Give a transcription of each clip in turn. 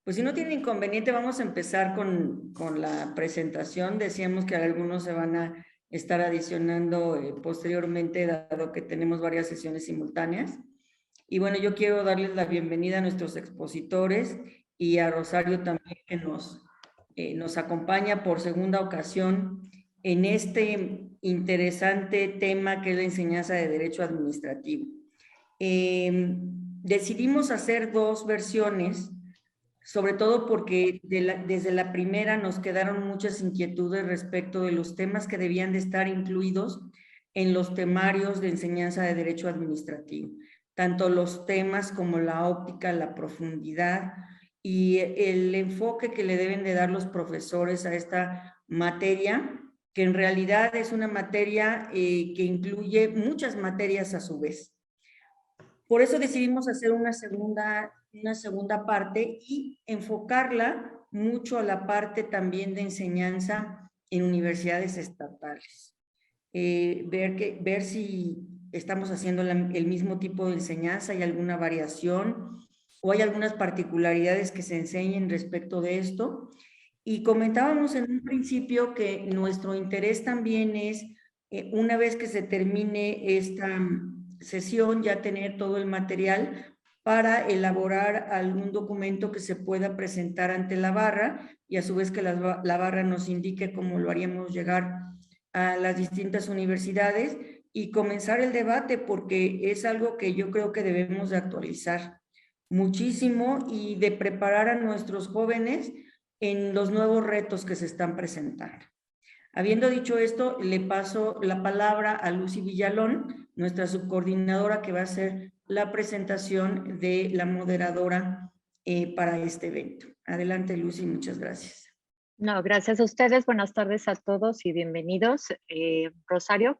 Pues si no tiene inconveniente, vamos a empezar con la presentación. Decíamos que algunos se van a estar adicionando posteriormente, dado que tenemos varias sesiones simultáneas. Y bueno, yo quiero darles la bienvenida a nuestros expositores y a Rosario también, que nos acompaña por segunda ocasión en este interesante tema que es la enseñanza de Derecho Administrativo. Decidimos hacer dos versiones, sobre todo porque desde la primera nos quedaron muchas inquietudes respecto de los temas que debían de estar incluidos en los temarios de enseñanza de Derecho Administrativo, tanto los temas como la óptica, la profundidad y el enfoque que le deben de dar los profesores a esta materia, que en realidad es una materia que incluye muchas materias a su vez. Por eso decidimos hacer una segunda parte y enfocarla mucho a la parte también de enseñanza en universidades estatales. Ver si estamos haciendo el mismo tipo de enseñanza, hay alguna variación o hay algunas particularidades que se enseñen respecto de esto. Y comentábamos en un principio que nuestro interés también es, una vez que se termine esta sesión, ya tener todo el material para elaborar algún documento que se pueda presentar ante la barra y a su vez que la barra nos indique cómo lo haríamos llegar a las distintas universidades y comenzar el debate, porque es algo que yo creo que debemos de actualizar muchísimo y de preparar a nuestros jóvenes en los nuevos retos que se están presentando. Habiendo dicho esto, le paso la palabra a Lucy Villalón, nuestra subcoordinadora, que va a hacer la presentación de la moderadora para este evento. Adelante, Lucy, muchas gracias. No, gracias a ustedes. Buenas tardes a todos y bienvenidos. Rosario,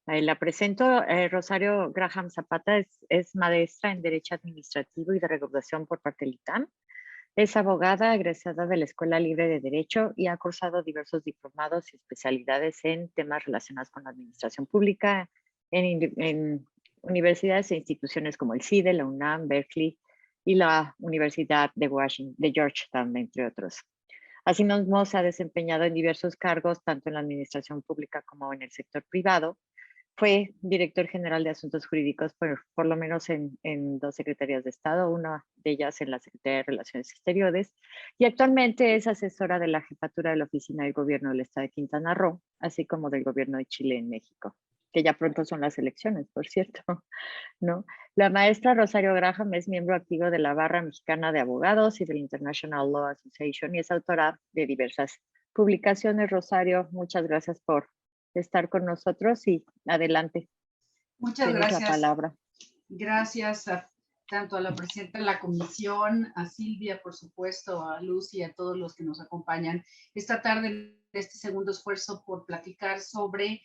la presento. Rosario Graham Zapata es maestra en Derecho Administrativo y de Regulación por parte del ITAM. Es abogada egresada de la Escuela Libre de Derecho y ha cursado diversos diplomados y especialidades en temas relacionados con la administración pública en universidades e instituciones como el CIDE, la UNAM, Berkeley y la Universidad de Georgetown, entre otros. Asimismo, se ha desempeñado en diversos cargos, tanto en la administración pública como en el sector privado. Fue director general de Asuntos Jurídicos por lo menos en dos secretarías de Estado, una de ellas en la Secretaría de Relaciones Exteriores, y actualmente es asesora de la jefatura de la Oficina del Gobierno del Estado de Quintana Roo, así como del Gobierno de Chile en México, que ya pronto son las elecciones, por cierto, ¿no? La maestra Rosario Graham es miembro activo de la Barra Mexicana de Abogados y del International Law Association y es autora de diversas publicaciones. Rosario, muchas gracias por estar con nosotros y adelante. Muchas gracias. La palabra. Gracias tanto a la presidenta de la comisión, a Silvia, por supuesto, a Lucy y a todos los que nos acompañan esta tarde en este segundo esfuerzo por platicar sobre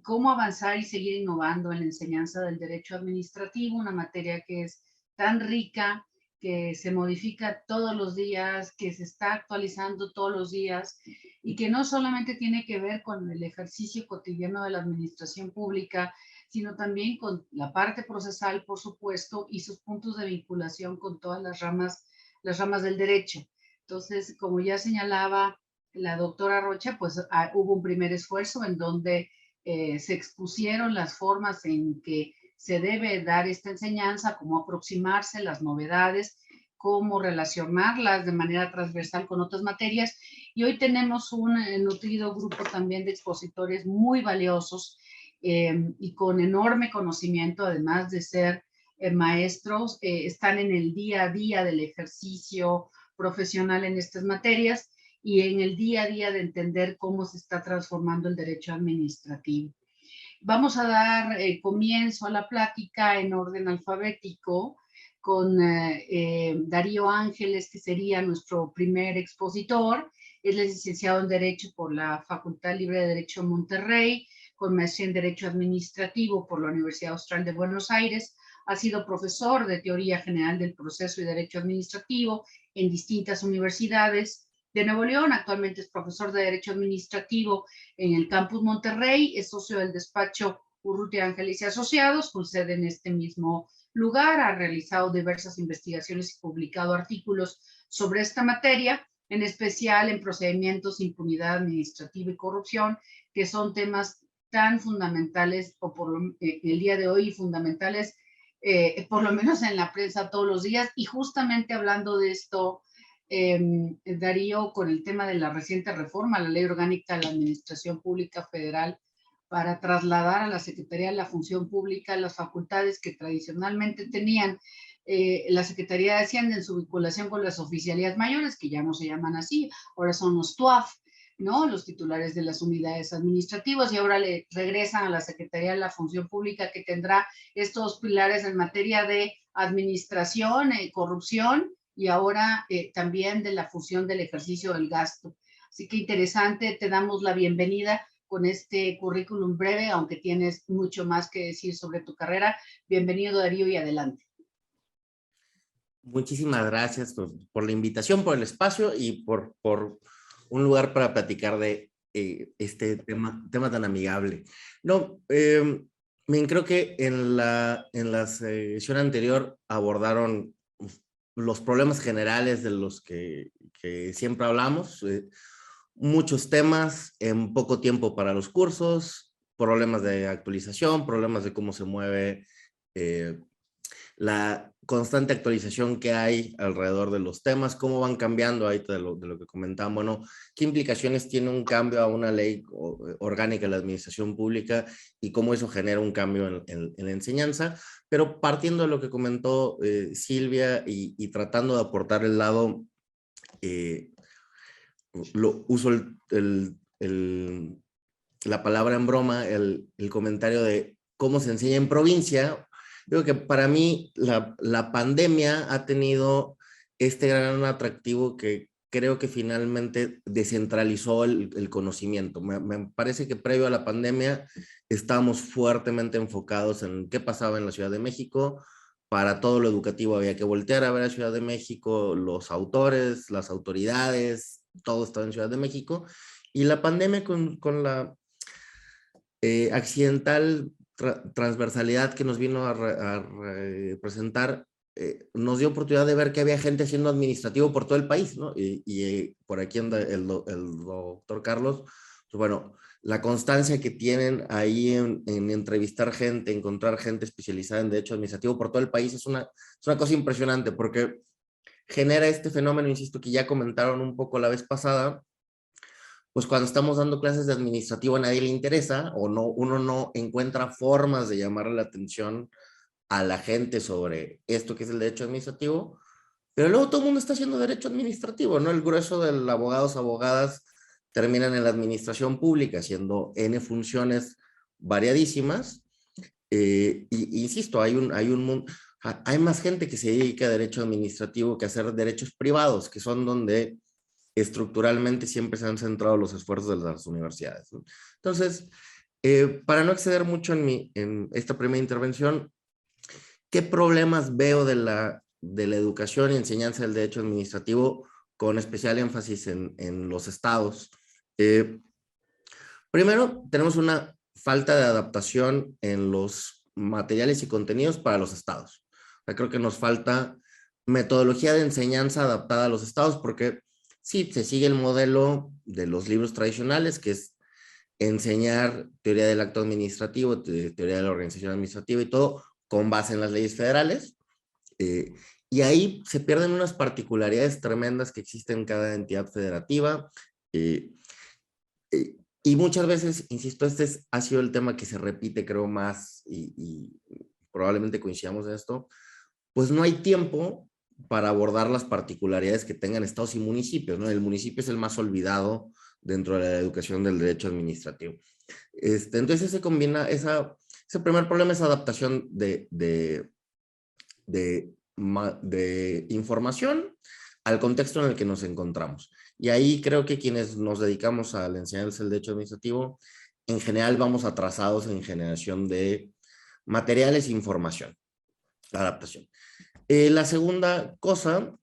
cómo avanzar y seguir innovando en la enseñanza del derecho administrativo, una materia que es tan rica, que se modifica todos los días, que se está actualizando todos los días y que no solamente tiene que ver con el ejercicio cotidiano de la administración pública, sino también con la parte procesal, por supuesto, y sus puntos de vinculación con todas las ramas del derecho. Entonces, como ya señalaba la doctora Rocha, pues hubo un primer esfuerzo en donde se expusieron las formas en que se debe dar esta enseñanza, cómo aproximarse, las novedades, cómo relacionarlas de manera transversal con otras materias. Y hoy tenemos un nutrido grupo también de expositores muy valiosos y con enorme conocimiento, además de ser maestros, están en el día a día del ejercicio profesional en estas materias y en el día a día de entender cómo se está transformando el derecho administrativo. Vamos a dar comienzo a la plática en orden alfabético con Darío Ángeles, que sería nuestro primer expositor. Es licenciado en Derecho por la Facultad Libre de Derecho de Monterrey, con maestría en Derecho Administrativo por la Universidad Austral de Buenos Aires. Ha sido profesor de Teoría General del Proceso y Derecho Administrativo en distintas universidades de Nuevo León. Actualmente es profesor de Derecho Administrativo en el Campus Monterrey, es socio del despacho Urrutia Ángeles y Asociados, con sede en este mismo lugar. Ha realizado diversas investigaciones y publicado artículos sobre esta materia, en especial en procedimientos, impunidad administrativa y corrupción, que son temas tan fundamentales, o por el día de hoy, fundamentales, por lo menos en la prensa todos los días. Y justamente hablando de esto, Darío, con el tema de la reciente reforma a la Ley Orgánica de la Administración Pública Federal, para trasladar a la Secretaría de la Función Pública las facultades que tradicionalmente tenían la Secretaría de Hacienda en su vinculación con las oficialías mayores, que ya no se llaman así, ahora son los TUAF, ¿no? Los titulares de las unidades administrativas, y ahora le regresan a la Secretaría de la Función Pública, que tendrá estos pilares en materia de administración, corrupción, y ahora también de la fusión del ejercicio del gasto. Así que interesante, te damos la bienvenida con este currículum breve, aunque tienes mucho más que decir sobre tu carrera. Bienvenido, Darío, y adelante. Muchísimas gracias por la invitación, por el espacio y por un lugar para platicar de este tema tan amigable. No, creo que en la sesión anterior abordaron los problemas generales de los que siempre hablamos, muchos temas en poco tiempo para los cursos, problemas de actualización, problemas de cómo se mueve la constante actualización que hay alrededor de los temas, cómo van cambiando ahí de lo que comentaban, bueno, qué implicaciones tiene un cambio a una ley orgánica de la administración pública y cómo eso genera un cambio en la enseñanza, pero partiendo de lo que comentó Silvia y tratando de aportar el lado, uso la palabra en broma, el comentario de cómo se enseña en provincia. Digo que para mí la pandemia ha tenido este gran atractivo que creo que finalmente descentralizó el conocimiento. Me parece que previo a la pandemia estábamos fuertemente enfocados en qué pasaba en la Ciudad de México. Para todo lo educativo había que voltear a ver a Ciudad de México, los autores, las autoridades, todo estaba en Ciudad de México. Y la pandemia con la accidental transversalidad que nos vino a representar, nos dio oportunidad de ver que había gente haciendo administrativo por todo el país, ¿no? Y por aquí anda el doctor Carlos, pues bueno, la constancia que tienen ahí en entrevistar gente, encontrar gente especializada en derecho administrativo por todo el país es una cosa impresionante, porque genera este fenómeno, insisto, que ya comentaron un poco la vez pasada. Pues cuando estamos dando clases de administrativo a nadie le interesa, o no, uno no encuentra formas de llamarle la atención a la gente sobre esto que es el derecho administrativo, pero luego todo el mundo está haciendo derecho administrativo, ¿no? El grueso de los abogados, abogadas terminan en la administración pública haciendo N funciones variadísimas, y insisto, hay más gente que se dedica a derecho administrativo que a hacer derechos privados, que son donde estructuralmente siempre se han centrado los esfuerzos de las universidades, ¿no? Entonces, para no exceder mucho en esta primera intervención, ¿qué problemas veo de la educación y enseñanza del derecho administrativo con especial énfasis en los estados? Primero, tenemos una falta de adaptación en los materiales y contenidos para los estados. O sea, creo que nos falta metodología de enseñanza adaptada a los estados, porque sí, se sigue el modelo de los libros tradicionales, que es enseñar teoría del acto administrativo, teoría de la organización administrativa y todo, con base en las leyes federales. Y ahí se pierden unas particularidades tremendas que existen en cada entidad federativa. Y muchas veces, insisto, ha sido el tema que se repite, creo, más, y probablemente coincidamos en esto, pues no hay tiempo para abordar las particularidades que tengan estados y municipios, ¿no? El municipio es el más olvidado dentro de la educación del derecho administrativo. Entonces se combina, ese primer problema es adaptación de información al contexto en el que nos encontramos. Y ahí creo que quienes nos dedicamos a la enseñanza del derecho administrativo, en general vamos atrasados en generación de materiales e información, adaptación. La segunda cosa,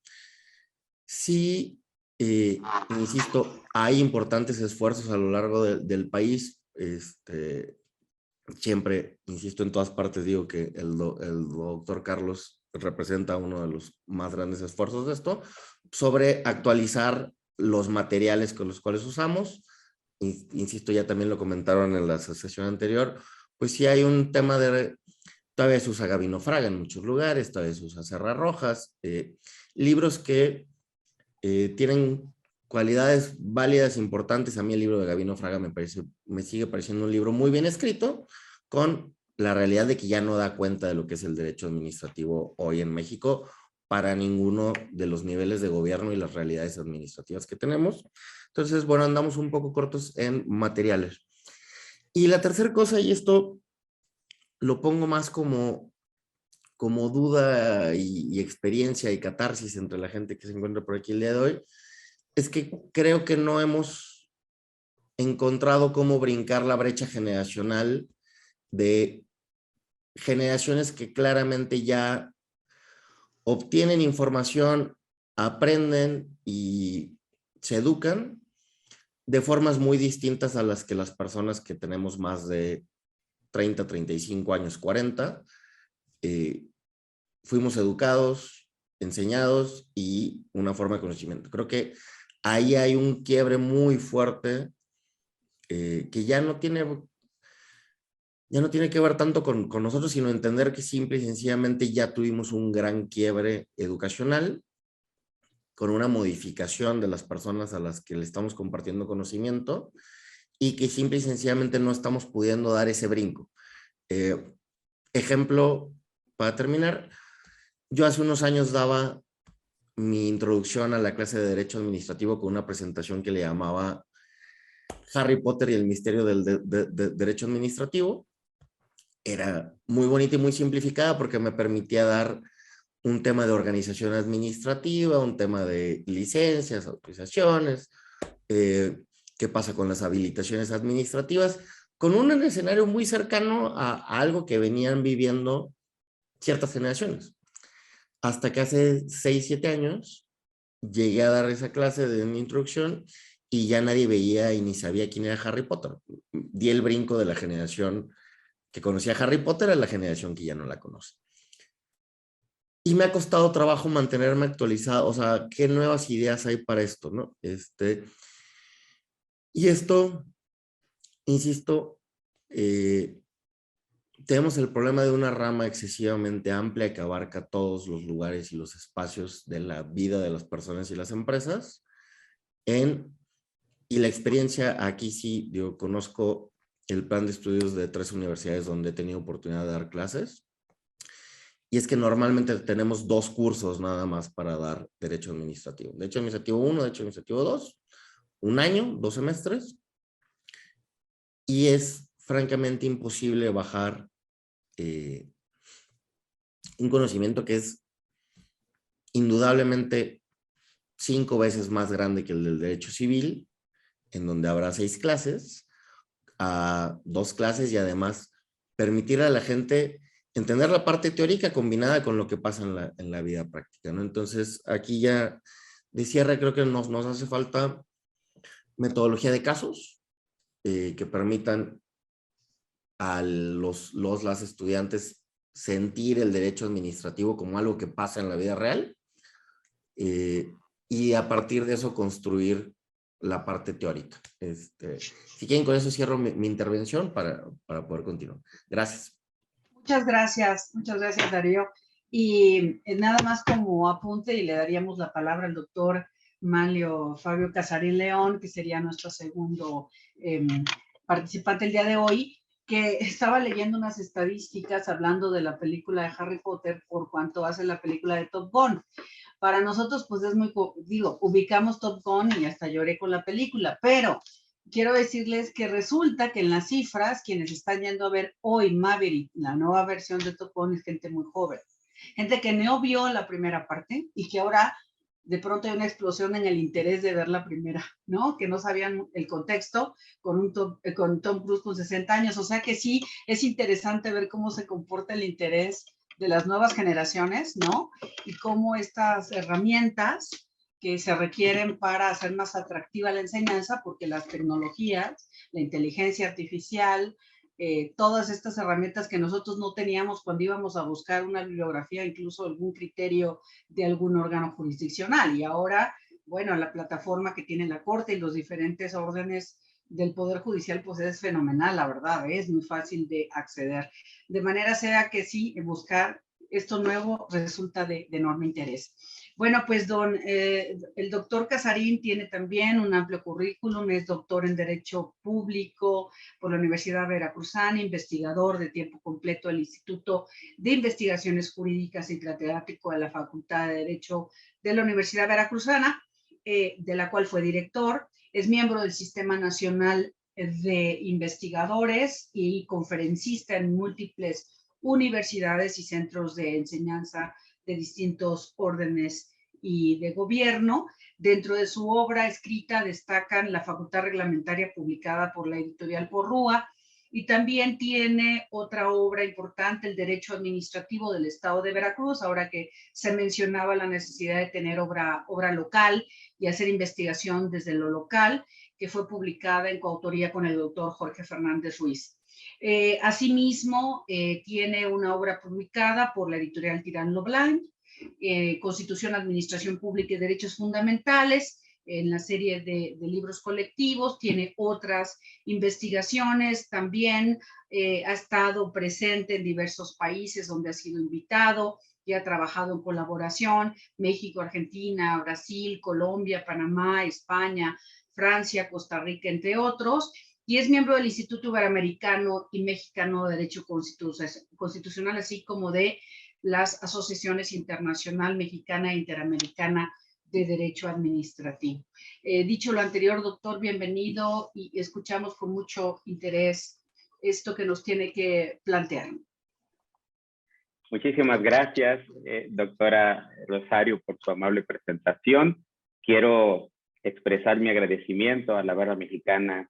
sí, insisto, hay importantes esfuerzos a lo largo del país siempre, insisto, en todas partes digo que el doctor Carlos representa uno de los más grandes esfuerzos de esto, sobre actualizar los materiales con los cuales usamos. Insisto, ya también lo comentaron en la sesión anterior, pues sí hay un tema de, todavía se usa Gabino Fraga en muchos lugares, todavía se usa Serra Rojas, libros que tienen cualidades válidas, importantes. A mí el libro de Gabino Fraga me sigue pareciendo un libro muy bien escrito, con la realidad de que ya no da cuenta de lo que es el derecho administrativo hoy en México para ninguno de los niveles de gobierno y las realidades administrativas que tenemos. Entonces, bueno, andamos un poco cortos en materiales. Y la tercera cosa, y esto lo pongo más como duda y experiencia y catarsis entre la gente que se encuentra por aquí el día de hoy, es que creo que no hemos encontrado cómo brincar la brecha generacional de generaciones que claramente ya obtienen información, aprenden y se educan de formas muy distintas a las que las personas que tenemos más de 30, 35 años, 40, fuimos educados, enseñados y una forma de conocimiento. Creo que ahí hay un quiebre muy fuerte que ya no tiene que ver tanto con nosotros, sino entender que simple y sencillamente ya tuvimos un gran quiebre educacional con una modificación de las personas a las que le estamos compartiendo conocimiento y que simple y sencillamente no estamos pudiendo dar ese brinco. Ejemplo, para terminar, yo hace unos años daba mi introducción a la clase de Derecho Administrativo con una presentación que le llamaba Harry Potter y el misterio del Derecho Administrativo. Era muy bonita y muy simplificada porque me permitía dar un tema de organización administrativa, un tema de licencias, autorizaciones, qué pasa con las habilitaciones administrativas, con un escenario muy cercano a algo que venían viviendo ciertas generaciones. Hasta que hace 6, 7 años llegué a dar esa clase de mi introducción y ya nadie veía y ni sabía quién era Harry Potter. Di el brinco de la generación que conocía a Harry Potter a la generación que ya no la conoce. Y me ha costado trabajo mantenerme actualizado, o sea, qué nuevas ideas hay para esto, ¿no? Y esto, insisto, tenemos el problema de una rama excesivamente amplia que abarca todos los lugares y los espacios de la vida de las personas y las empresas. Y la experiencia aquí sí, yo conozco el plan de estudios de 3 universidades donde he tenido oportunidad de dar clases. Y es que normalmente tenemos 2 cursos nada más para dar Derecho Administrativo. Derecho Administrativo 1, Derecho Administrativo 2, un año, 2 semestres. Y es francamente imposible bajar un conocimiento que es indudablemente 5 veces más grande que el del Derecho Civil, en donde habrá 6 clases, a 2 clases y además permitir a la gente entender la parte teórica combinada con lo que pasa en la vida práctica, ¿no? Entonces, aquí ya de cierre creo que nos hace falta metodología de casos que permitan a las estudiantes sentir el derecho administrativo como algo que pasa en la vida real y a partir de eso construir la parte teórica. Si quieren, con eso cierro mi intervención para poder continuar. Gracias. Muchas gracias, Darío. Y nada más como apunte, y le daríamos la palabra al doctor Manlio Fabio Casarín León, que sería nuestro segundo participante el día de hoy, que estaba leyendo unas estadísticas hablando de la película de Harry Potter por cuanto hace la película de Top Gun. Para nosotros, pues es muy, ubicamos Top Gun y hasta lloré con la película, pero quiero decirles que resulta que en las cifras, quienes están yendo a ver hoy Maverick, la nueva versión de Top Gun, es gente muy joven. Gente que no vio la primera parte y que ahora de pronto hay una explosión en el interés de ver la primera, ¿no? Que no sabían el contexto con Tom Cruise con 60 años. O sea que sí, es interesante ver cómo se comporta el interés de las nuevas generaciones, ¿no? Y cómo estas herramientas que se requieren para hacer más atractiva la enseñanza, porque las tecnologías, la inteligencia artificial, todas estas herramientas que nosotros no teníamos cuando íbamos a buscar una bibliografía, incluso algún criterio de algún órgano jurisdiccional. Y ahora, bueno, la plataforma que tiene la Corte y los diferentes órdenes del Poder Judicial, pues es fenomenal, la verdad, es muy fácil de acceder. De manera sea que sí, buscar esto nuevo resulta de enorme interés. Bueno, pues el doctor Casarín tiene también un amplio currículum, es doctor en Derecho Público por la Universidad Veracruzana, investigador de tiempo completo del Instituto de Investigaciones Jurídicas y catedrático de la Facultad de Derecho de la Universidad Veracruzana, de la cual fue director. Es miembro del Sistema Nacional de Investigadores y conferencista en múltiples universidades y centros de enseñanza de distintos órdenes y de gobierno. Dentro de su obra escrita destacan la Facultad Reglamentaria publicada por la editorial Porrúa, y también tiene otra obra importante, el Derecho Administrativo del Estado de Veracruz, ahora que se mencionaba la necesidad de tener obra local y hacer investigación desde lo local, que fue publicada en coautoría con el doctor Jorge Fernández Ruiz. Asimismo, tiene una obra publicada por la editorial Tirán lo Blanc, Constitución, Administración Pública y Derechos Fundamentales, en la serie de libros colectivos. Tiene otras investigaciones también, ha estado presente en diversos países donde ha sido invitado y ha trabajado en colaboración: México, Argentina, Brasil, Colombia, Panamá, España, Francia, Costa Rica, entre otros. Y es miembro del Instituto Iberoamericano y Mexicano de Derecho Constitucional, así como de las asociaciones internacional, mexicana e interamericana de Derecho Administrativo. Dicho lo anterior, doctor, bienvenido, y escuchamos con mucho interés esto que nos tiene que plantear. Muchísimas gracias, doctora Rosario, por su amable presentación. Quiero expresar mi agradecimiento a la Barra Mexicana,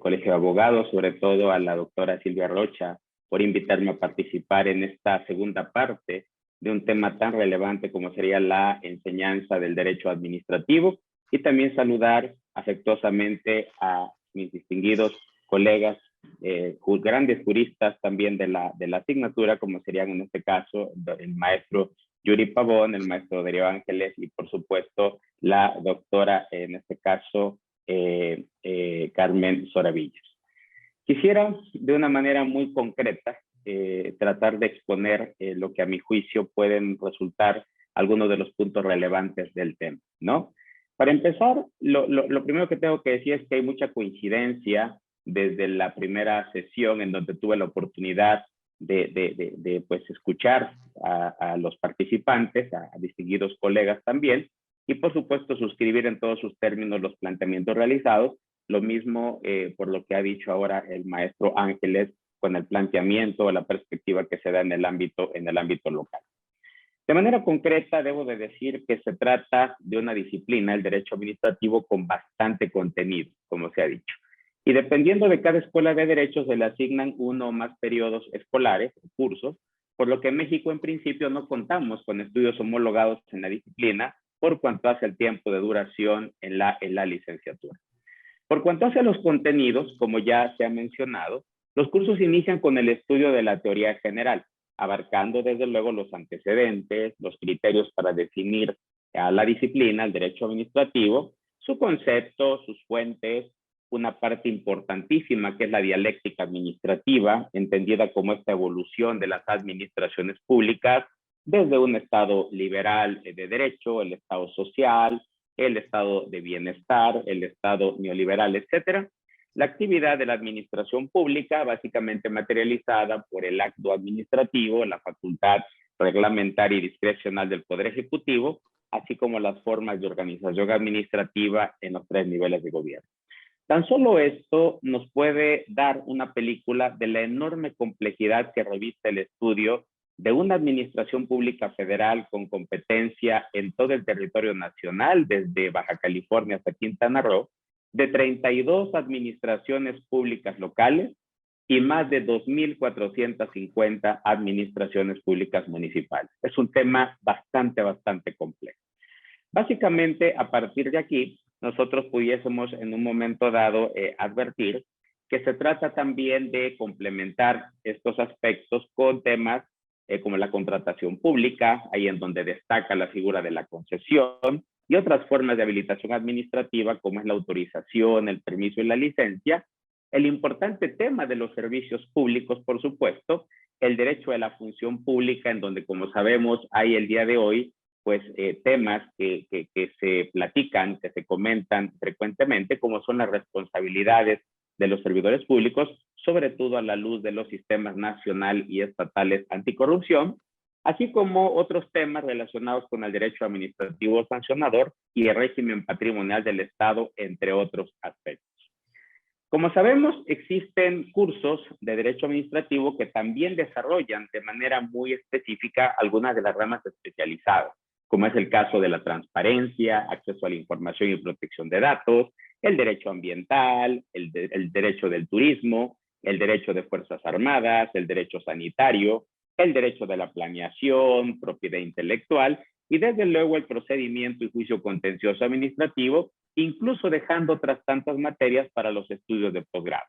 Colegio de Abogados, sobre todo a la doctora Silvia Rocha, por invitarme a participar en esta segunda parte de un tema tan relevante como sería la enseñanza del derecho administrativo, y también saludar afectuosamente a mis distinguidos colegas, grandes juristas también de la asignatura, como serían en este caso el maestro Yuri Pavón, el maestro Darío Ángeles y por supuesto la doctora, en este caso, Carmen Soravillas. Quisiera de una manera muy concreta tratar de exponer lo que a mi juicio pueden resultar algunos de los puntos relevantes del tema, ¿no? Para empezar, lo primero que tengo que decir es que hay mucha coincidencia desde la primera sesión en donde tuve la oportunidad de pues, escuchar a los participantes, a distinguidos colegas también, y por supuesto suscribir en todos sus términos los planteamientos realizados. Lo mismo por lo que ha dicho ahora el maestro Ángeles con el planteamiento o la perspectiva que se da en el ámbito local. De manera concreta, debo de decir que se trata de una disciplina, el derecho administrativo, con bastante contenido, como se ha dicho. Y dependiendo de cada escuela de derecho, se le asignan uno o más periodos escolares, cursos, por lo que en México en principio no contamos con estudios homologados en la disciplina por cuanto hace el tiempo de duración en la licenciatura. Por cuanto hace a los contenidos, como ya se ha mencionado, los cursos inician con el estudio de la teoría general, abarcando desde luego los antecedentes, los criterios para definir a la disciplina, el derecho administrativo, su concepto, sus fuentes, una parte importantísima que es la dialéctica administrativa, entendida como esta evolución de las administraciones públicas desde un estado liberal de derecho, el estado social, el estado de bienestar, el estado neoliberal, etcétera. La actividad de la administración pública, básicamente materializada por el acto administrativo, la facultad reglamentaria y discrecional del Poder Ejecutivo, así como las formas de organización administrativa en los 3 niveles de gobierno. Tan solo esto nos puede dar una película de la enorme complejidad que reviste el estudio de una administración pública federal con competencia en todo el territorio nacional, desde Baja California hasta Quintana Roo, de 32 administraciones públicas locales y más de 2.450 administraciones públicas municipales. Es un tema bastante complejo. Básicamente, a partir de aquí, nosotros pudiésemos en un momento dado advertir que se trata también de complementar estos aspectos con temas como la contratación pública, ahí en donde destaca la figura de la concesión, y otras formas de habilitación administrativa como es la autorización, el permiso y la licencia, el importante tema de los servicios públicos, por supuesto, el derecho a la función pública, en donde, como sabemos, hay el día de hoy, pues, temas que se platican, que se comentan frecuentemente, como son las responsabilidades de los servidores públicos, sobre todo a la luz de los sistemas nacional y estatales anticorrupción, así como otros temas relacionados con el derecho administrativo sancionador y el régimen patrimonial del Estado, entre otros aspectos. Como sabemos, existen cursos de derecho administrativo que también desarrollan de manera muy específica algunas de las ramas especializadas, como es el caso de la transparencia, acceso a la información y protección de datos, el derecho ambiental, el derecho del turismo, el derecho de Fuerzas Armadas, el derecho sanitario, el derecho de la planeación, propiedad intelectual y desde luego el procedimiento y juicio contencioso administrativo, incluso dejando otras tantas materias para los estudios de posgrado.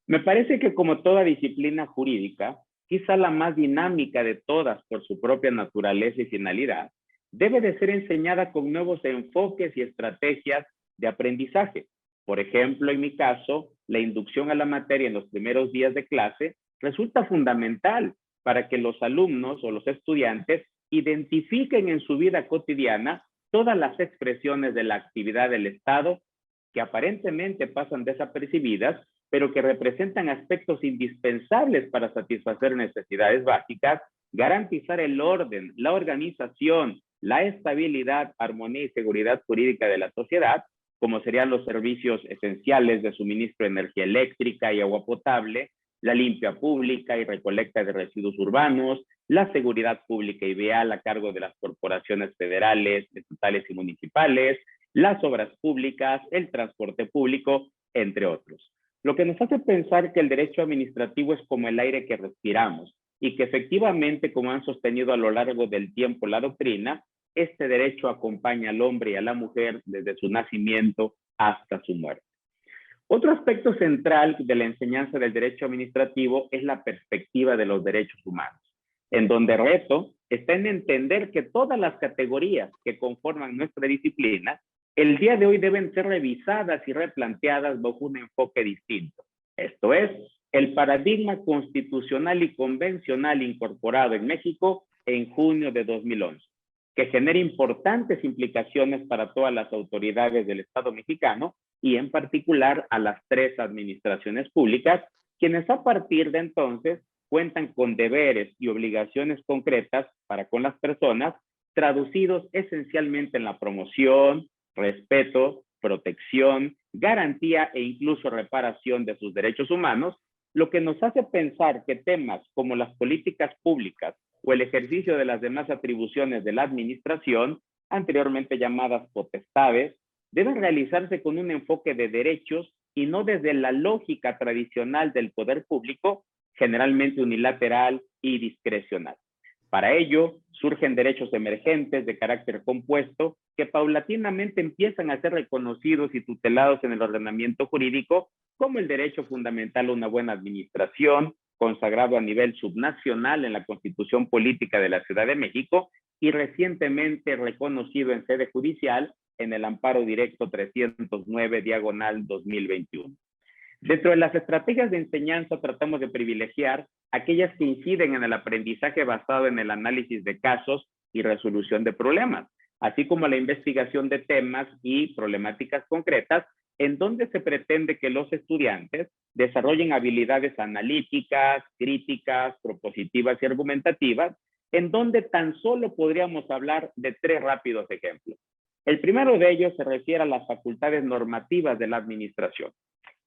Me parece que como toda disciplina jurídica, quizá la más dinámica de todas por su propia naturaleza y finalidad, debe de ser enseñada con nuevos enfoques y estrategias de aprendizaje. Por ejemplo, en mi caso, la inducción a la materia en los primeros días de clase resulta fundamental para que los alumnos o los estudiantes identifiquen en su vida cotidiana todas las expresiones de la actividad del Estado que aparentemente pasan desapercibidas, pero que representan aspectos indispensables para satisfacer necesidades básicas, garantizar el orden, la organización, la estabilidad, armonía y seguridad jurídica de la sociedad, como serían los servicios esenciales de suministro de energía eléctrica y agua potable, la limpia pública y recolecta de residuos urbanos, la seguridad pública y vial a cargo de las corporaciones federales, estatales y municipales, las obras públicas, el transporte público, entre otros. Lo que nos hace pensar que el derecho administrativo es como el aire que respiramos y que efectivamente, como han sostenido a lo largo del tiempo la doctrina, este derecho acompaña al hombre y a la mujer desde su nacimiento hasta su muerte. Otro aspecto central de la enseñanza del derecho administrativo es la perspectiva de los derechos humanos, en donde el reto está en entender que todas las categorías que conforman nuestra disciplina, el día de hoy deben ser revisadas y replanteadas bajo un enfoque distinto. Esto es, el paradigma constitucional y convencional incorporado en México en junio de 2011, que genera importantes implicaciones para todas las autoridades del Estado mexicano y en particular a las tres administraciones públicas, quienes a partir de entonces cuentan con deberes y obligaciones concretas para con las personas, traducidos esencialmente en la promoción, respeto, protección, garantía e incluso reparación de sus derechos humanos, lo que nos hace pensar que temas como las políticas públicas o el ejercicio de las demás atribuciones de la administración, anteriormente llamadas potestades, deben realizarse con un enfoque de derechos y no desde la lógica tradicional del poder público, generalmente unilateral y discrecional. Para ello, surgen derechos emergentes de carácter compuesto que paulatinamente empiezan a ser reconocidos y tutelados en el ordenamiento jurídico, como el derecho fundamental a una buena administración, consagrado a nivel subnacional en la Constitución Política de la Ciudad de México y recientemente reconocido en sede judicial en el Amparo Directo 309/2021. Dentro de las estrategias de enseñanza tratamos de privilegiar aquellas que inciden en el aprendizaje basado en el análisis de casos y resolución de problemas, así como la investigación de temas y problemáticas concretas en donde se pretende que los estudiantes desarrollen habilidades analíticas, críticas, propositivas y argumentativas, en donde tan solo podríamos hablar de tres rápidos ejemplos. El primero de ellos se refiere a las facultades normativas de la administración.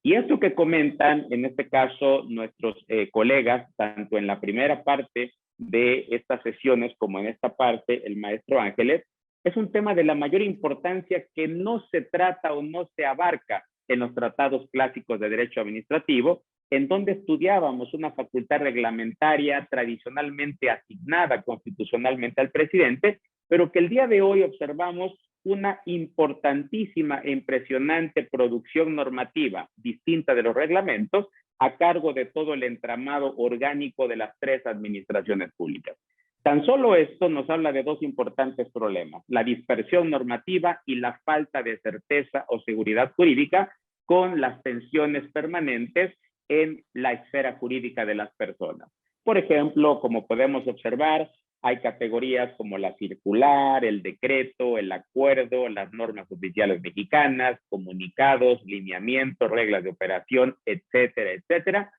Y esto que comentan, en este caso, nuestros colegas, tanto en la primera parte de estas sesiones como en esta parte, el maestro Ángeles, es un tema de la mayor importancia que no se trata o no se abarca en los tratados clásicos de derecho administrativo, en donde estudiábamos una facultad reglamentaria tradicionalmente asignada constitucionalmente al presidente, pero que el día de hoy observamos una importantísima e impresionante producción normativa distinta de los reglamentos a cargo de todo el entramado orgánico de las 3 administraciones públicas. Tan solo esto nos habla de 2 importantes problemas: la dispersión normativa y la falta de certeza o seguridad jurídica, con las tensiones permanentes en la esfera jurídica de las personas. Por ejemplo, como podemos observar, hay categorías como la circular, el decreto, el acuerdo, las normas oficiales mexicanas, comunicados, lineamientos, reglas de operación, etcétera, etcétera,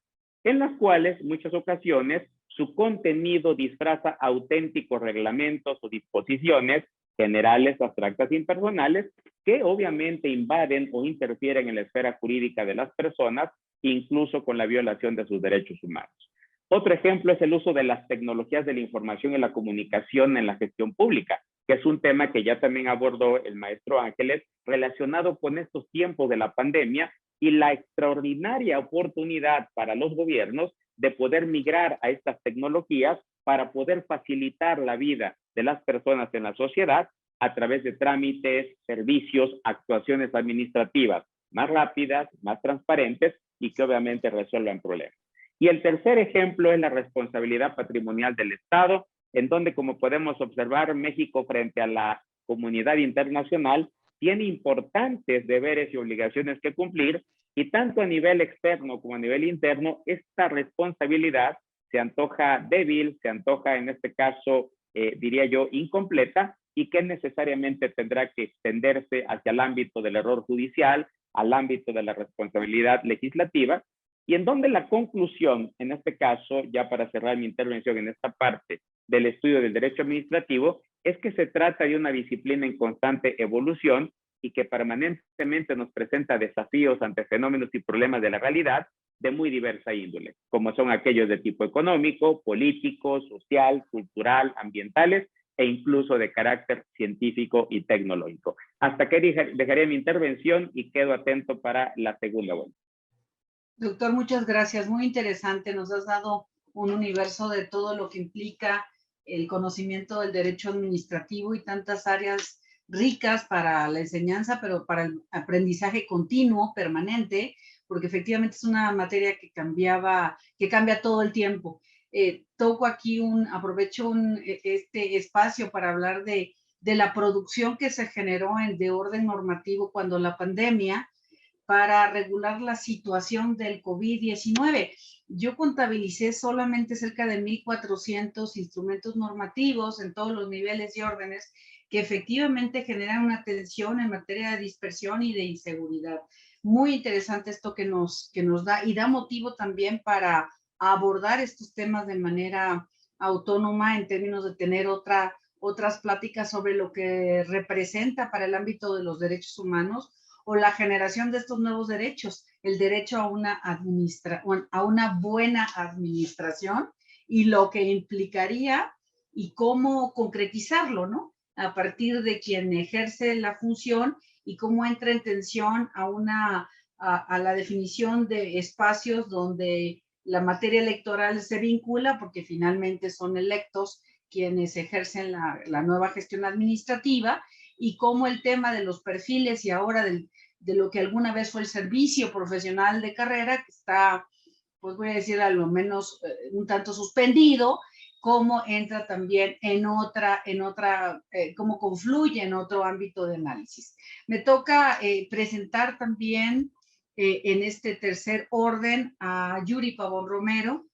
en las cuales en muchas ocasiones su contenido disfraza auténticos reglamentos o disposiciones generales, abstractas e impersonales que obviamente invaden o interfieren en la esfera jurídica de las personas, incluso con la violación de sus derechos humanos. Otro ejemplo es el uso de las tecnologías de la información y la comunicación en la gestión pública, que es un tema que ya también abordó el maestro Ángeles, relacionado con estos tiempos de la pandemia y la extraordinaria oportunidad para los gobiernos de poder migrar a estas tecnologías para poder facilitar la vida de las personas en la sociedad a través de trámites, servicios, actuaciones administrativas más rápidas, más transparentes y que obviamente resuelvan problemas. Y el tercer ejemplo es la responsabilidad patrimonial del Estado, en donde, como podemos observar, México frente a la comunidad internacional tiene importantes deberes y obligaciones que cumplir, y tanto a nivel externo como a nivel interno, esta responsabilidad se antoja débil, se antoja en este caso, diría yo, incompleta, y que necesariamente tendrá que extenderse hacia el ámbito del error judicial, al ámbito de la responsabilidad legislativa, y en donde la conclusión, en este caso, ya para cerrar mi intervención en esta parte del estudio del derecho administrativo, es que se trata de una disciplina en constante evolución y que permanentemente nos presenta desafíos ante fenómenos y problemas de la realidad de muy diversa índole, como son aquellos de tipo económico, político, social, cultural, ambientales e incluso de carácter científico y tecnológico. Hasta aquí dejaré mi intervención y quedo atento para la segunda vuelta. Doctor, muchas gracias. Muy interesante. Nos has dado un universo de todo lo que implica el conocimiento del derecho administrativo y tantas áreas ricas para la enseñanza, pero para el aprendizaje continuo, permanente, porque efectivamente es una materia que cambia todo el tiempo. Toco aquí aprovecho este espacio para hablar de la producción que se generó de orden normativo cuando la pandemia, para regular la situación del COVID-19. Yo contabilicé solamente cerca de 1,400 instrumentos normativos en todos los niveles y órdenes que efectivamente generan una tensión en materia de dispersión y de inseguridad. Muy interesante esto que nos da, y da motivo también para abordar estos temas de manera autónoma, en términos de tener otras pláticas sobre lo que representa para el ámbito de los derechos humanos, o la generación de estos nuevos derechos, el derecho a una buena administración y lo que implicaría y cómo concretizarlo, ¿no? A partir de quien ejerce la función y cómo entra en tensión a la definición de espacios donde la materia electoral se vincula, porque finalmente son electos quienes ejercen la nueva gestión administrativa, y cómo el tema de los perfiles y ahora de lo que alguna vez fue el servicio profesional de carrera, que está, pues voy a decir, a lo menos un tanto suspendido, cómo entra también cómo confluye en otro ámbito de análisis. Me toca presentar también en este tercer orden a Yuri Pavón Romero.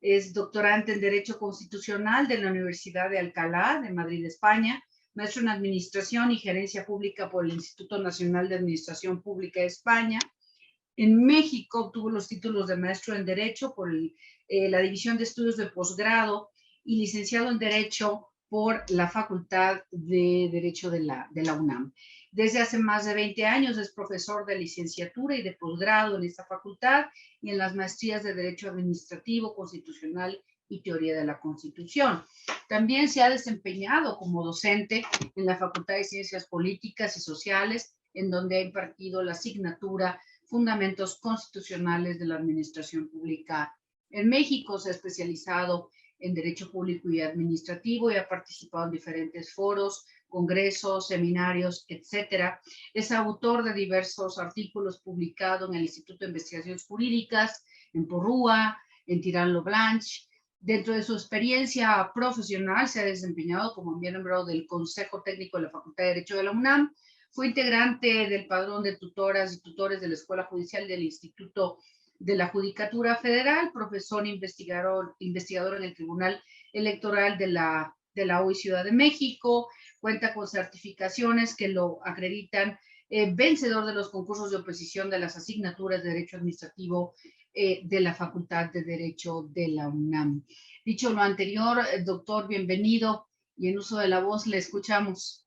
Es doctorante en Derecho Constitucional de la Universidad de Alcalá, de Madrid, España, maestro en Administración y Gerencia Pública por el Instituto Nacional de Administración Pública de España. En México obtuvo los títulos de maestro en Derecho por la División de Estudios de Posgrado y licenciado en Derecho por la Facultad de Derecho de la UNAM. Desde hace más de 20 años es profesor de licenciatura y de posgrado en esta facultad y en las maestrías de Derecho Administrativo, Constitucional y Teoría de la Constitución. También se ha desempeñado como docente en la Facultad de Ciencias Políticas y Sociales, en donde ha impartido la asignatura Fundamentos Constitucionales de la Administración Pública en México. Se ha especializado en Derecho Público y Administrativo y ha participado en diferentes foros, congresos, seminarios, etcétera. Es autor de diversos artículos publicados en el Instituto de Investigaciones Jurídicas, en Porrúa, en Tirán-Lo Blanche. Dentro de su experiencia profesional se ha desempeñado como miembro del Consejo Técnico de la Facultad de Derecho de la UNAM. Fue integrante del padrón de tutoras y tutores de la Escuela Judicial del Instituto de la Judicatura Federal, profesor investigador en el Tribunal Electoral de la UI Ciudad de México. Cuenta con certificaciones que lo acreditan vencedor de los concursos de oposición de las asignaturas de Derecho Administrativo de la Facultad de Derecho de la UNAM. Dicho lo anterior, doctor, bienvenido, y en uso de la voz le escuchamos.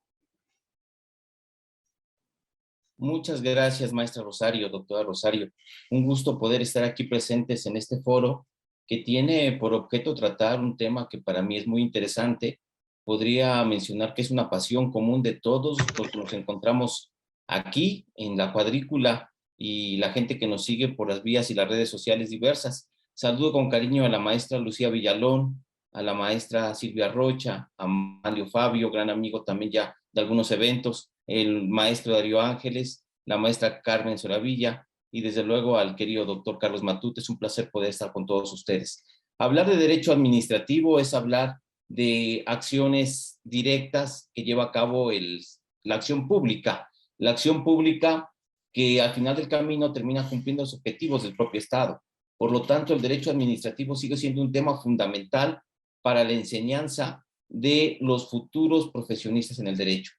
Muchas gracias, maestra Rosario, doctora Rosario. Un gusto poder estar aquí presentes en este foro que tiene por objeto tratar un tema que para mí es muy interesante. Podría mencionar que es una pasión común de todos los que nos encontramos aquí en la cuadrícula y la gente que nos sigue por las vías y las redes sociales diversas. Saludo con cariño a la maestra Lucía Villalón, a la maestra Silvia Rocha, a Mario Fabio, gran amigo también ya de algunos eventos, el maestro Darío Ángeles, la maestra Carmen Soravilla y desde luego al querido doctor Carlos Matute. Es un placer poder estar con todos ustedes. Hablar de derecho administrativo es hablar de acciones directas que lleva a cabo la acción pública. La acción pública que al final del camino termina cumpliendo los objetivos del propio Estado. Por lo tanto, el derecho administrativo sigue siendo un tema fundamental para la enseñanza de los futuros profesionistas en el derecho.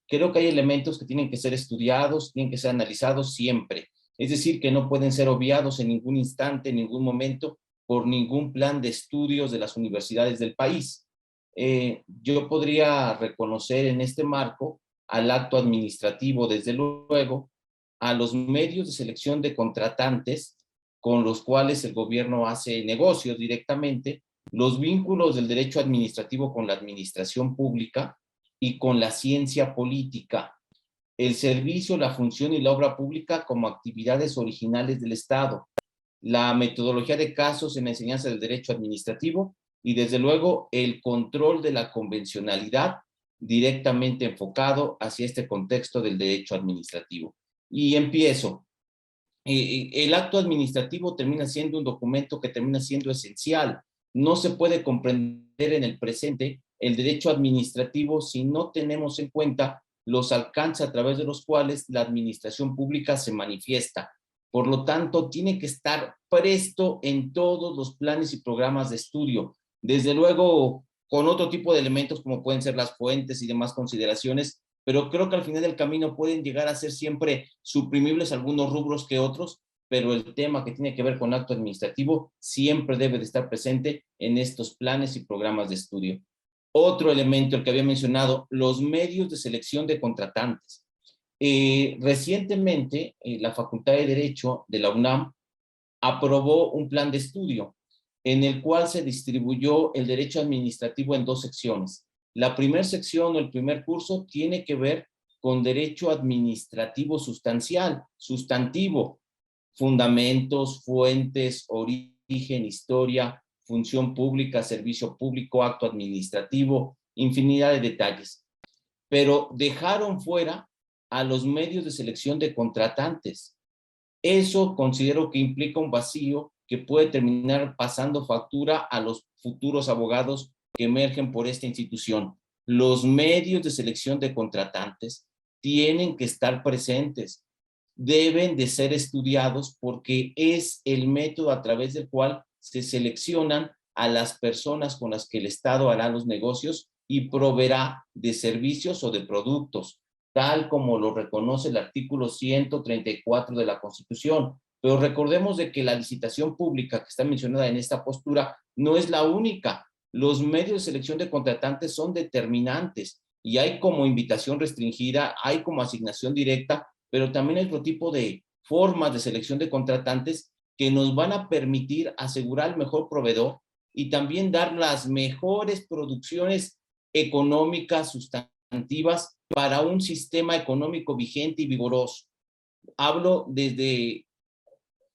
Creo que hay elementos que tienen que ser estudiados, tienen que ser analizados siempre. Es decir, que no pueden ser obviados en ningún instante, en ningún momento, por ningún plan de estudios de las universidades del país. Yo podría reconocer en este marco al acto administrativo, desde luego, a los medios de selección de contratantes con los cuales el gobierno hace negocios directamente, los vínculos del derecho administrativo con la administración pública y con la ciencia política, el servicio, la función y la obra pública como actividades originales del Estado, la metodología de casos en la enseñanza del derecho administrativo y desde luego el control de la convencionalidad directamente enfocado hacia este contexto del derecho administrativo. Y empiezo. El acto administrativo termina siendo un documento que termina siendo esencial. No se puede comprender en el presente el derecho administrativo si no tenemos en cuenta los alcances a través de los cuales la administración pública se manifiesta. Por lo tanto, tiene que estar presto en todos los planes y programas de estudio. Desde luego, con otro tipo de elementos como pueden ser las fuentes y demás consideraciones, pero creo que al final del camino pueden llegar a ser siempre suprimibles algunos rubros que otros, pero el tema que tiene que ver con acto administrativo siempre debe de estar presente en estos planes y programas de estudio. Otro elemento, el que había mencionado, los medios de selección de contratantes. Recientemente, la Facultad de Derecho de la UNAM aprobó un plan de estudio en el cual se distribuyó el derecho administrativo en dos secciones. La primera sección o el primer curso tiene que ver con derecho administrativo sustantivo, fundamentos, fuentes, origen, historia, función pública, servicio público, acto administrativo, infinidad de detalles. Pero dejaron fuera a los medios de selección de contratantes. Eso considero que implica un vacío que puede terminar pasando factura a los futuros abogados que emergen por esta institución. Los medios de selección de contratantes tienen que estar presentes, deben de ser estudiados porque es el método a través del cual se seleccionan a las personas con las que el Estado hará los negocios y proveerá de servicios o de productos, tal como lo reconoce el artículo 134 de la Constitución. Pero recordemos de que la licitación pública que está mencionada en esta postura no es la única. Los medios de selección de contratantes son determinantes y hay como invitación restringida, hay como asignación directa, pero también hay otro tipo de formas de selección de contratantes que nos van a permitir asegurar el mejor proveedor y también dar las mejores producciones económicas sustantivas para un sistema económico vigente y vigoroso. Hablo desde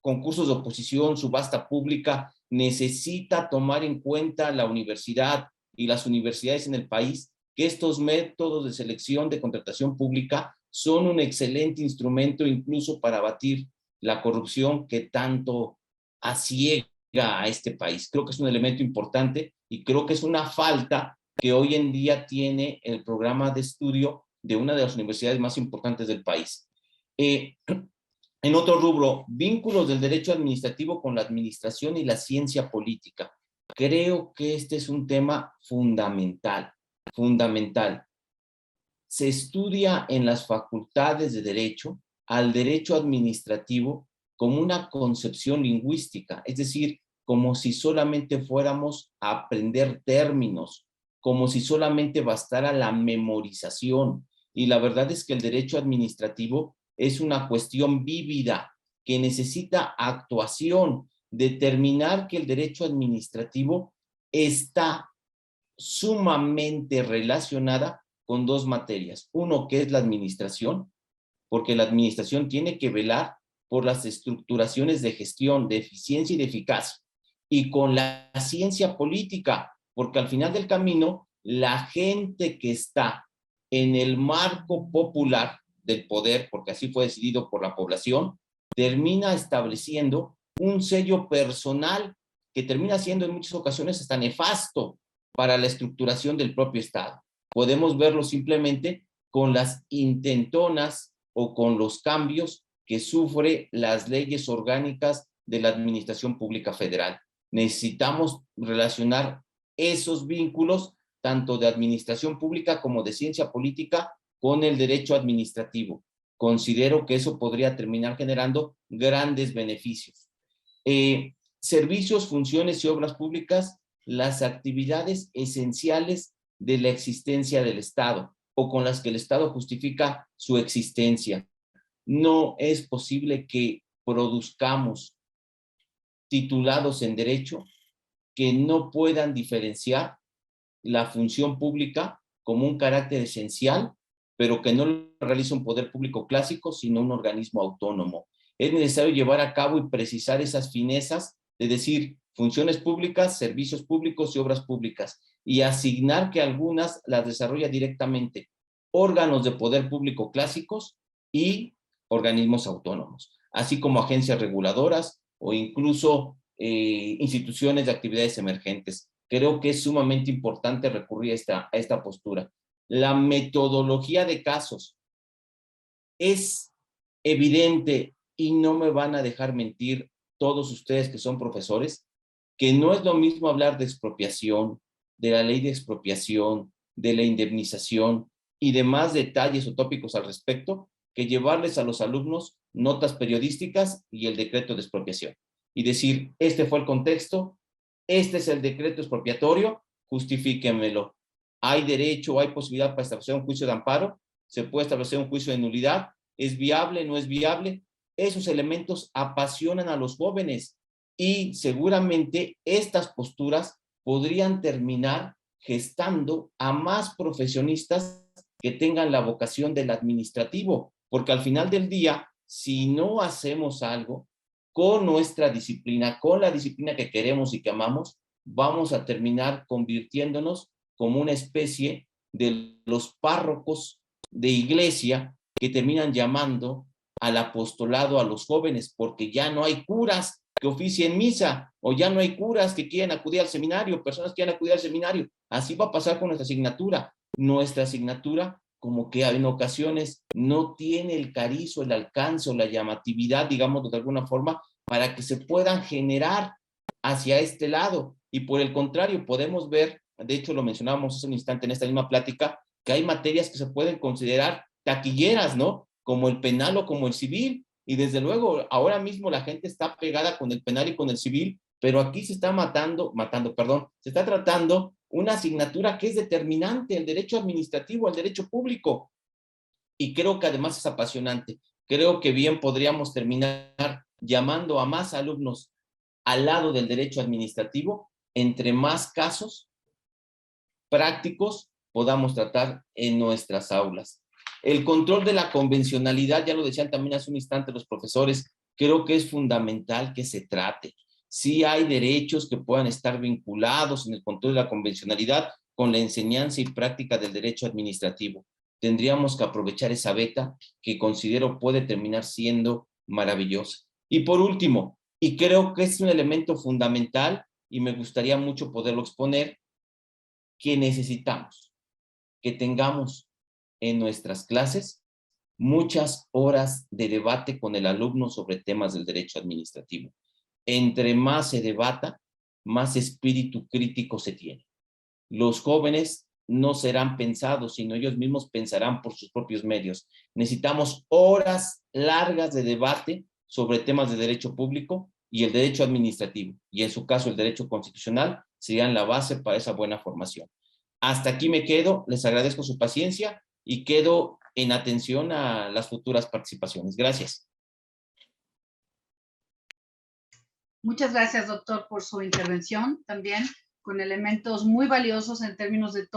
concursos de oposición, subasta pública, necesita tomar en cuenta la universidad y las universidades en el país que estos métodos de selección de contratación pública son un excelente instrumento incluso para abatir la corrupción que tanto asiega a este país. Creo que es un elemento importante y creo que es una falta que hoy en día tiene el programa de estudio de una de las universidades más importantes del país. En otro rubro, vínculos del derecho administrativo con la administración y la ciencia política. Creo que este es un tema fundamental, fundamental. Se estudia en las facultades de derecho al derecho administrativo como una concepción lingüística, es decir, como si solamente fuéramos a aprender términos, como si solamente bastara la memorización. Y la verdad es que el derecho administrativo es una cuestión vívida que necesita actuación. Determinar que el derecho administrativo está sumamente relacionada con dos materias. Uno, que es la administración, porque la administración tiene que velar por las estructuraciones de gestión, de eficiencia y de eficacia. Y con la ciencia política, porque al final del camino, la gente que está en el marco popular del poder, porque así fue decidido por la población, termina estableciendo un sello personal que termina siendo en muchas ocasiones hasta nefasto para la estructuración del propio Estado. Podemos verlo simplemente con las intentonas o con los cambios que sufre las leyes orgánicas de la Administración Pública Federal. Necesitamos relacionar esos vínculos, tanto de administración pública como de ciencia política, con el derecho administrativo. Considero que eso podría terminar generando grandes beneficios. Servicios, funciones y obras públicas, las actividades esenciales de la existencia del Estado o con las que el Estado justifica su existencia. No es posible que produzcamos titulados en derecho que no puedan diferenciar la función pública como un carácter esencial, pero que no lo realiza un poder público clásico, sino un organismo autónomo. Es necesario llevar a cabo y precisar esas finezas de decir funciones públicas, servicios públicos y obras públicas, y asignar que algunas las desarrolla directamente órganos de poder público clásicos y organismos autónomos, así como agencias reguladoras o incluso instituciones de actividades emergentes. Creo que es sumamente importante recurrir a esta postura. La metodología de casos es evidente y no me van a dejar mentir todos ustedes que son profesores, que no es lo mismo hablar de expropiación, de la ley de expropiación, de la indemnización y demás detalles o tópicos al respecto, que llevarles a los alumnos notas periodísticas y el decreto de expropiación. Y decir, este fue el contexto, este es el decreto expropiatorio, justifíquenmelo. Hay derecho, hay posibilidad para establecer un juicio de amparo, se puede establecer un juicio de nulidad, ¿es viable, no es viable? Esos elementos apasionan a los jóvenes y seguramente estas posturas podrían terminar gestando a más profesionistas que tengan la vocación del administrativo, porque al final del día, si no hacemos algo con nuestra disciplina, con la disciplina que queremos y que amamos, vamos a terminar convirtiéndonos como una especie de los párrocos de iglesia que terminan llamando al apostolado a los jóvenes, porque ya no hay curas que oficien misa, o ya no hay curas que quieran acudir al seminario, personas que quieran acudir al seminario. Así va a pasar con nuestra asignatura. Nuestra asignatura, como que en ocasiones no tiene el cariz o el alcance o la llamatividad, digamos de alguna forma, para que se puedan generar hacia este lado. Y por el contrario, podemos ver, de hecho lo mencionábamos hace un instante en esta misma plática, que hay materias que se pueden considerar taquilleras, ¿no? Como el penal o como el civil. Y desde luego, ahora mismo la gente está pegada con el penal y con el civil, pero aquí se está se está tratando una asignatura que es determinante, el derecho administrativo, el derecho público. Y creo que además es apasionante. Creo que bien podríamos terminar llamando a más alumnos al lado del derecho administrativo, entre más casos prácticos podamos tratar en nuestras aulas. El control de la convencionalidad, ya lo decían también hace un instante los profesores, creo que es fundamental que se trate. Sí hay derechos que puedan estar vinculados en el control de la convencionalidad con la enseñanza y práctica del derecho administrativo. Tendríamos que aprovechar esa beta que considero puede terminar siendo maravillosa. Y por último, y creo que es un elemento fundamental y me gustaría mucho poderlo exponer, que necesitamos que tengamos en nuestras clases muchas horas de debate con el alumno sobre temas del derecho administrativo. Entre más se debata, más espíritu crítico se tiene. Los jóvenes no serán pensados, sino ellos mismos pensarán por sus propios medios. Necesitamos horas largas de debate sobre temas de derecho público y el derecho administrativo, y en su caso el derecho constitucional, serían la base para esa buena formación. Hasta aquí me quedo, les agradezco su paciencia y quedo en atención a las futuras participaciones. Gracias. Muchas gracias, doctor, por su intervención también, con elementos muy valiosos en términos de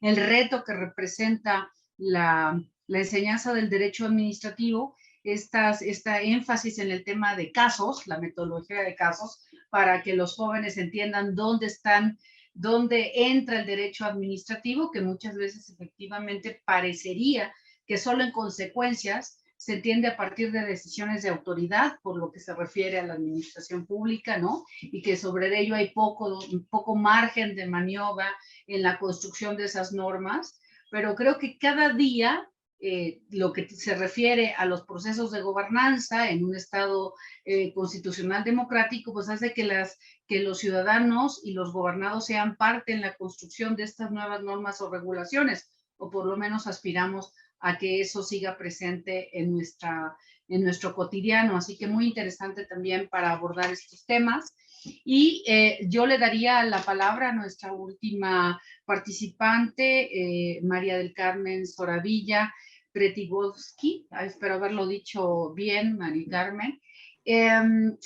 el reto que representa la enseñanza del derecho administrativo, esta énfasis en el tema de casos, la metodología de casos, para que los jóvenes entiendan dónde entra el derecho administrativo, que muchas veces efectivamente parecería que solo en consecuencias se entiende a partir de decisiones de autoridad, por lo que se refiere a la administración pública, ¿no? Y que sobre ello hay poco margen de maniobra en la construcción de esas normas, pero creo que cada día lo que se refiere a los procesos de gobernanza en un Estado constitucional democrático, pues hace que los ciudadanos y los gobernados sean parte en la construcción de estas nuevas normas o regulaciones, o por lo menos aspiramos a que eso siga presente en nuestro cotidiano. Así que muy interesante también para abordar estos temas. Y yo le daría la palabra a nuestra última participante, María del Carmen Soravilla Pretigovsky. Espero haberlo dicho bien, María Carmen.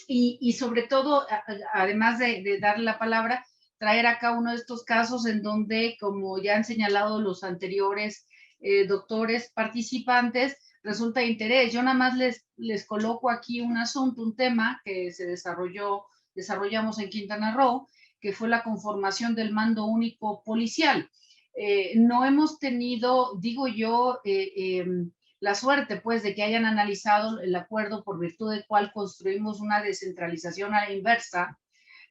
Y sobre todo, además de darle la palabra, traer acá uno de estos casos en donde, como ya han señalado los anteriores doctores participantes, resulta de interés. Yo nada más les coloco aquí un asunto, un tema que desarrollamos en Quintana Roo, que fue la conformación del mando único policial. No hemos tenido, digo yo, la suerte, pues, de que hayan analizado el acuerdo por virtud del cual construimos una descentralización a la inversa,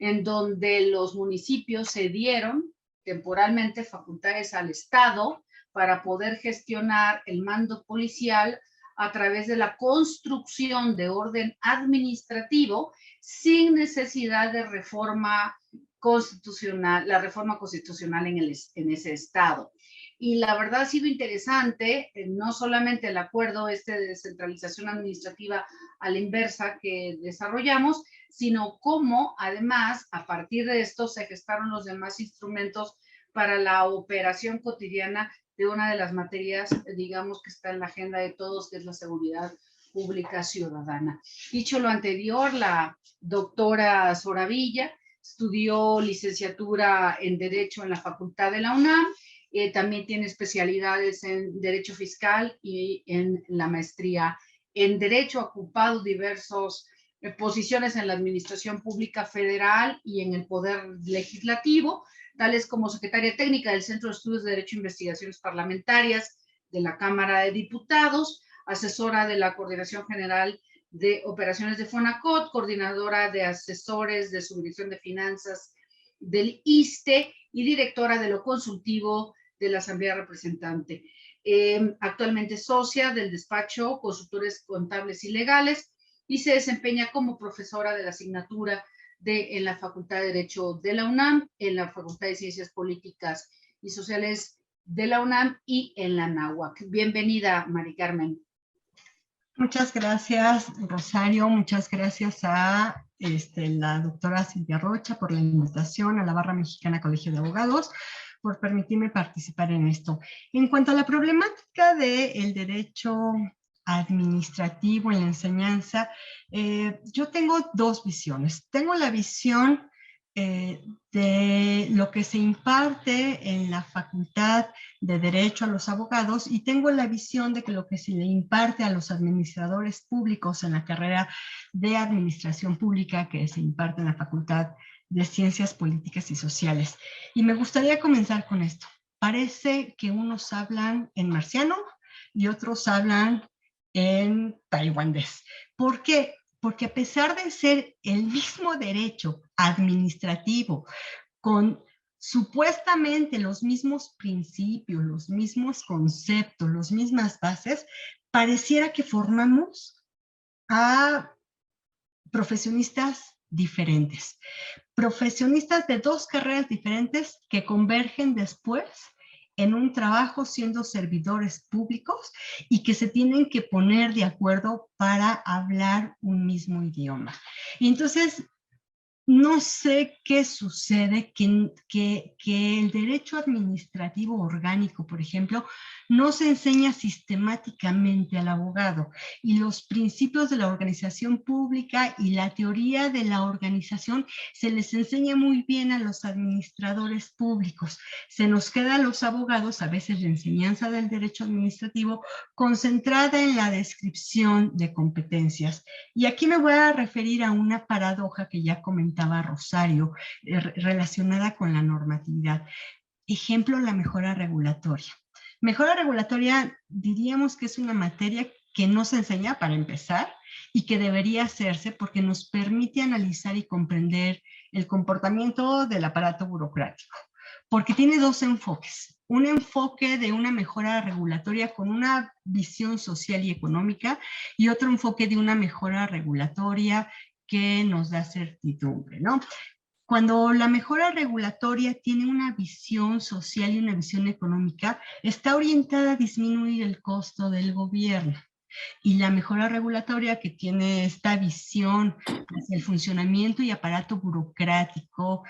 en donde los municipios cedieron temporalmente facultades al Estado para poder gestionar el mando policial a través de la construcción de orden administrativo sin necesidad de reforma constitucional, la reforma constitucional en ese Estado. Y la verdad ha sido interesante, no solamente el acuerdo de descentralización administrativa a la inversa que desarrollamos, sino cómo además a partir de esto se gestaron los demás instrumentos para la operación cotidiana de una de las materias, digamos, que está en la agenda de todos, que es la seguridad pública ciudadana. Dicho lo anterior, la doctora Soravilla estudió licenciatura en Derecho en la Facultad de la UNAM, también tiene especialidades en Derecho Fiscal y en la maestría en Derecho, ha ocupado diversas posiciones en la Administración Pública Federal y en el Poder Legislativo, tales como secretaria técnica del Centro de Estudios de Derecho e Investigaciones Parlamentarias de la Cámara de Diputados, asesora de la Coordinación General de Operaciones de FONACOT, coordinadora de asesores de Subdirección de Finanzas del ISSSTE y directora de lo consultivo de la Asamblea Representante. Actualmente socia del despacho Consultores Contables y Legales y se desempeña como profesora de la asignatura en la Facultad de Derecho de la UNAM, en la Facultad de Ciencias Políticas y Sociales de la UNAM y en la NAHUAC. Bienvenida, Mari Carmen. Muchas gracias, Rosario. Muchas gracias a la doctora Silvia Rocha por la invitación, a la Barra Mexicana Colegio de Abogados, por permitirme participar en esto. En cuanto a la problemática del derecho administrativo en la enseñanza, yo tengo dos visiones. Tengo la visión de lo que se imparte en la Facultad de Derecho a los abogados y tengo la visión de que lo que se le imparte a los administradores públicos en la carrera de Administración Pública que se imparte en la Facultad de Ciencias Políticas y Sociales. Y me gustaría comenzar con esto. Parece que unos hablan en marciano y otros hablan en taiwanés. ¿Por qué? Porque a pesar de ser el mismo derecho administrativo, con supuestamente los mismos principios, los mismos conceptos, las mismas bases, pareciera que formamos a profesionistas diferentes. Profesionistas de dos carreras diferentes que convergen después en un trabajo siendo servidores públicos y que se tienen que poner de acuerdo para hablar un mismo idioma. Y entonces, no sé qué sucede, que el derecho administrativo orgánico, por ejemplo, no se enseña sistemáticamente al abogado y los principios de la organización pública y la teoría de la organización se les enseña muy bien a los administradores públicos. Se nos queda a los abogados, a veces la enseñanza del derecho administrativo, concentrada en la descripción de competencias. Y aquí me voy a referir a una paradoja que ya comentaba Rosario, relacionada con la normatividad. Ejemplo, la mejora regulatoria. Mejora regulatoria diríamos que es una materia que no se enseña para empezar y que debería hacerse porque nos permite analizar y comprender el comportamiento del aparato burocrático. Porque tiene dos enfoques. Un enfoque de una mejora regulatoria con una visión social y económica y otro enfoque de una mejora regulatoria que nos da certidumbre, ¿no? Cuando la mejora regulatoria tiene una visión social y una visión económica, está orientada a disminuir el costo del gobierno. Y la mejora regulatoria que tiene esta visión hacia el funcionamiento y aparato burocrático,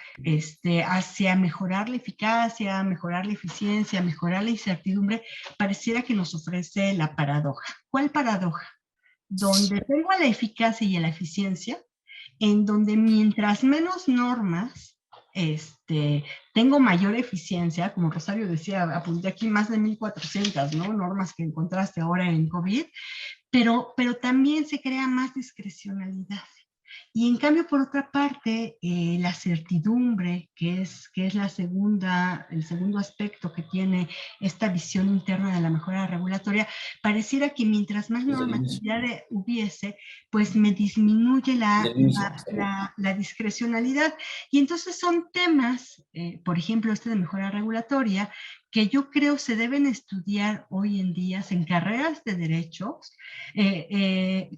hacia mejorar la eficacia, mejorar la eficiencia, mejorar la incertidumbre, pareciera que nos ofrece la paradoja. ¿Cuál paradoja? Donde tengo a la eficacia y a la eficiencia, en donde mientras menos normas, tengo mayor eficiencia, como Rosario decía, apunté aquí más de 1,400, ¿no? Normas que encontraste ahora en COVID, pero también se crea más discrecionalidad. Y en cambio, por otra parte, la certidumbre, que es el segundo aspecto que tiene esta visión interna de la mejora regulatoria, pareciera que mientras más normatividad hubiese, pues me disminuye la discrecionalidad. Y entonces son temas, por ejemplo, de mejora regulatoria, que yo creo se deben estudiar hoy en día en carreras de derechos,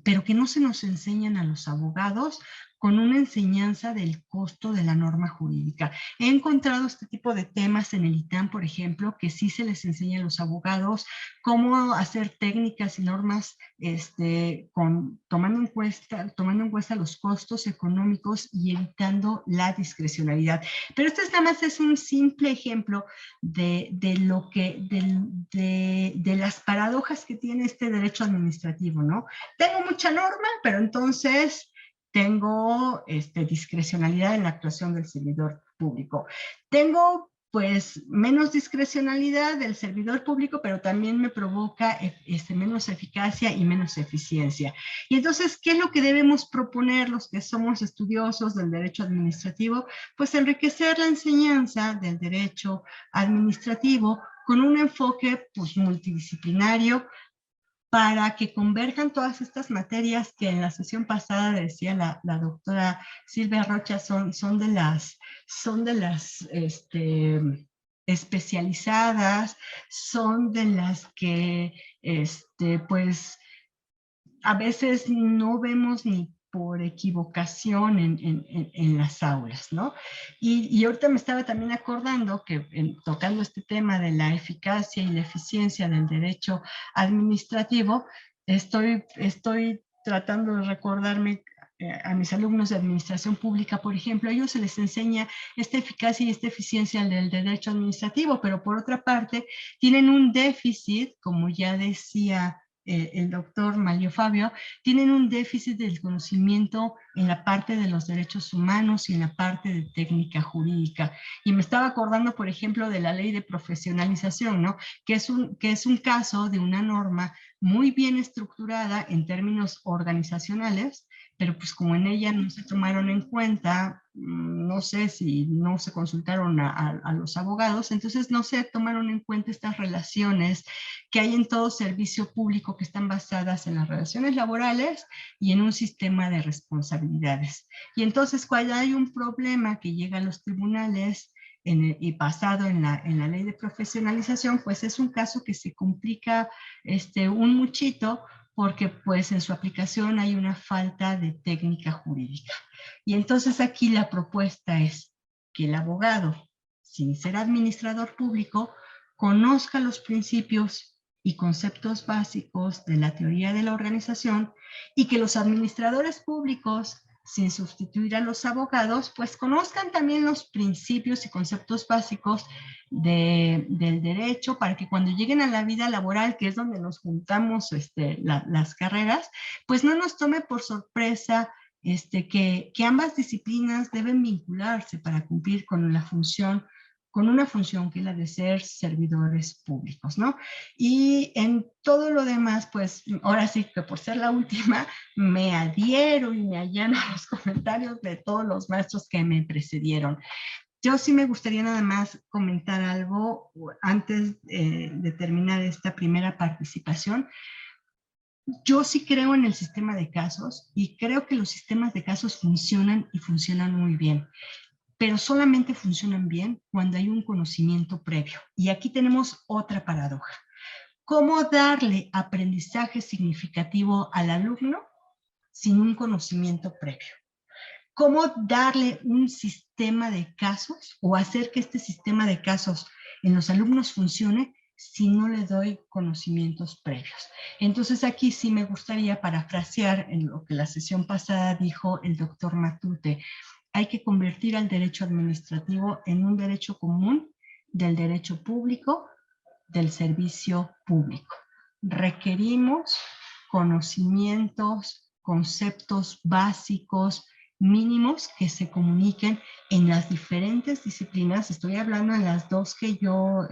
pero que no se nos enseñan a los abogados con una enseñanza del costo de la norma jurídica. He encontrado este tipo de temas en el ITAM, por ejemplo, que sí se les enseña a los abogados cómo hacer técnicas y normas tomando en cuenta los costos económicos y evitando la discrecionalidad. Pero este nada más es un simple ejemplo de las paradojas que tiene este derecho administrativo, ¿no? Tengo mucha norma, pero entonces tengo discrecionalidad en la actuación del servidor público. Tengo pues menos discrecionalidad del servidor público, pero también me provoca menos eficacia y menos eficiencia. Y entonces, ¿qué es lo que debemos proponer los que somos estudiosos del derecho administrativo? Pues enriquecer la enseñanza del derecho administrativo con un enfoque pues multidisciplinario, para que converjan todas estas materias que en la sesión pasada decía la doctora Silvia Rocha, son de las especializadas, son de las que pues a veces no vemos ni por equivocación en las aulas, ¿no? Y ahorita me estaba también acordando que tocando este tema de la eficacia y la eficiencia del derecho administrativo, estoy tratando de recordarme a mis alumnos de administración pública, por ejemplo, a ellos se les enseña esta eficacia y esta eficiencia del derecho administrativo, pero por otra parte tienen un déficit, como ya decía el doctor Manlio Fabio, tienen un déficit del conocimiento en la parte de los derechos humanos y en la parte de técnica jurídica. Y me estaba acordando, por ejemplo, de la ley de profesionalización, ¿no? Que es un caso de una norma muy bien estructurada en términos organizacionales, pero pues como en ella no se tomaron en cuenta, no sé si no se consultaron a los abogados, entonces no se tomaron en cuenta estas relaciones que hay en todo servicio público que están basadas en las relaciones laborales y en un sistema de responsabilidades. Y entonces cuando hay un problema que llega a los tribunales y basado en la ley de profesionalización, pues es un caso que se complica un muchito, porque pues en su aplicación hay una falta de técnica jurídica. Y entonces aquí la propuesta es que el abogado, sin ser administrador público, conozca los principios y conceptos básicos de la teoría de la organización y que los administradores públicos, sin sustituir a los abogados, pues conozcan también los principios y conceptos básicos del derecho para que cuando lleguen a la vida laboral, que es donde nos juntamos las carreras, pues no nos tome por sorpresa que ambas disciplinas deben vincularse para cumplir con una función que es la de ser servidores públicos, ¿no? Y en todo lo demás, pues ahora sí que por ser la última, me adhiero y me allano a los comentarios de todos los maestros que me precedieron. Yo sí me gustaría nada más comentar algo antes de terminar esta primera participación. Yo sí creo en el sistema de casos y creo que los sistemas de casos funcionan y funcionan muy bien, pero solamente funcionan bien cuando hay un conocimiento previo. Y aquí tenemos otra paradoja. ¿Cómo darle aprendizaje significativo al alumno sin un conocimiento previo? ¿Cómo darle un sistema de casos o hacer que este sistema de casos en los alumnos funcione si no le doy conocimientos previos? Entonces aquí sí me gustaría parafrasear en lo que la sesión pasada dijo el doctor Matute. Hay que convertir al derecho administrativo en un derecho común del derecho público, del servicio público. Requerimos conocimientos, conceptos básicos, mínimos que se comuniquen en las diferentes disciplinas. Estoy hablando en las dos que yo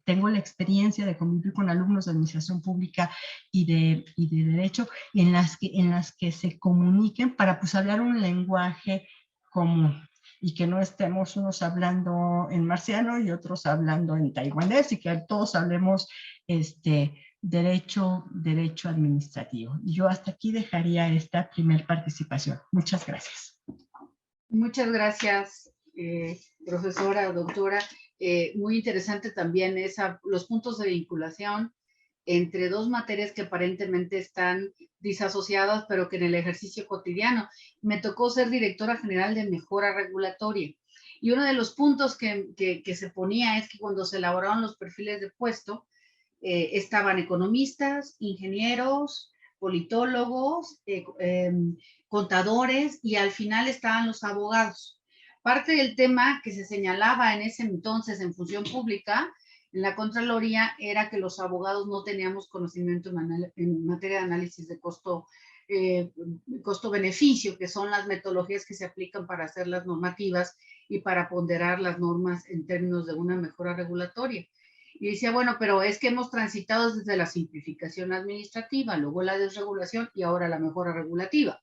tengo la experiencia de convivir con alumnos de administración pública y de derecho, en las que se comuniquen para pues hablar un lenguaje común y que no estemos unos hablando en marciano y otros hablando en taiwanés y que todos hablemos derecho administrativo. Yo hasta aquí dejaría esta primera participación. Muchas gracias. Muchas gracias, profesora, doctora. Muy interesante también los puntos de vinculación entre dos materias que aparentemente están disasociadas, pero que en el ejercicio cotidiano. Me tocó ser directora general de mejora regulatoria. Y uno de los puntos que se ponía es que cuando se elaboraban los perfiles de puesto, estaban economistas, ingenieros, politólogos, contadores, y al final estaban los abogados. Parte del tema que se señalaba en ese entonces en función pública, en la Contraloría, era que los abogados no teníamos conocimiento en materia de análisis de costo-beneficio, que son las metodologías que se aplican para hacer las normativas y para ponderar las normas en términos de una mejora regulatoria. Y decía, bueno, pero es que hemos transitado desde la simplificación administrativa, luego la desregulación y ahora la mejora regulativa,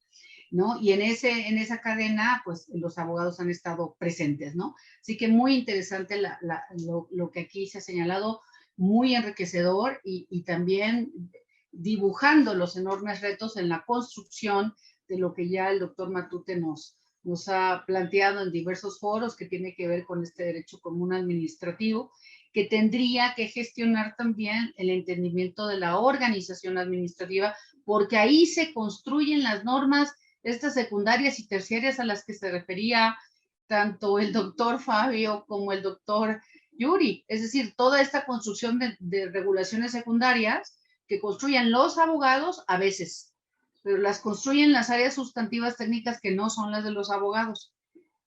¿no? Y en esa cadena, pues los abogados han estado presentes, ¿no? Así que muy interesante lo que aquí se ha señalado, muy enriquecedor y también dibujando los enormes retos en la construcción de lo que ya el doctor Matute nos ha planteado en diversos foros, que tiene que ver con este derecho común administrativo, que tendría que gestionar también el entendimiento de la organización administrativa, porque ahí se construyen las normas, estas secundarias y terciarias a las que se refería tanto el doctor Fabio como el doctor Yuri. Es decir, toda esta construcción de regulaciones secundarias que construyen los abogados a veces, pero las construyen las áreas sustantivas técnicas que no son las de los abogados.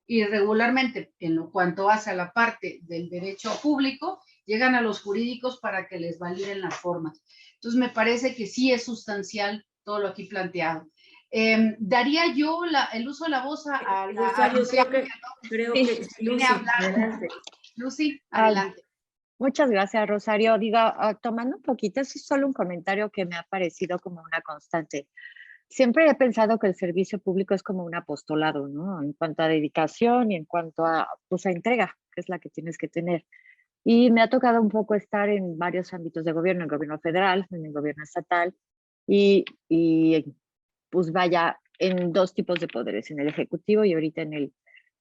Y regularmente, en lo cuanto hace a la parte del derecho público, llegan a los jurídicos para que les validen las formas. Entonces, me parece que sí es sustancial todo lo aquí planteado. Daría yo el uso de la voz a Rosario, creo que sí, Lucy, adelante. Lucy, adelante. Muchas gracias, Rosario. Diga, tomando un poquito, eso es solo un comentario que me ha parecido como una constante. Siempre he pensado que el servicio público es como un apostolado, ¿no? En cuanto a dedicación y en cuanto a, pues, a entrega, que es la que tienes que tener. Y me ha tocado un poco estar en varios ámbitos de gobierno, en el gobierno federal, en el gobierno estatal, y pues vaya, en dos tipos de poderes, en el ejecutivo y ahorita en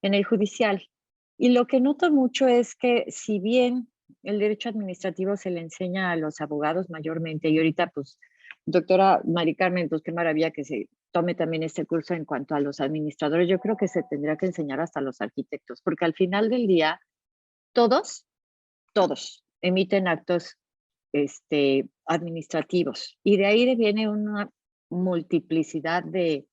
el judicial. Y lo que noto mucho es que si bien el derecho administrativo se le enseña a los abogados mayormente, y ahorita pues, doctora Mari Carmen, pues qué maravilla que se tome también este curso en cuanto a los administradores, yo creo que se tendría que enseñar hasta a los arquitectos, porque al final del día, todos emiten actos administrativos, y de ahí viene una multiplicidad de,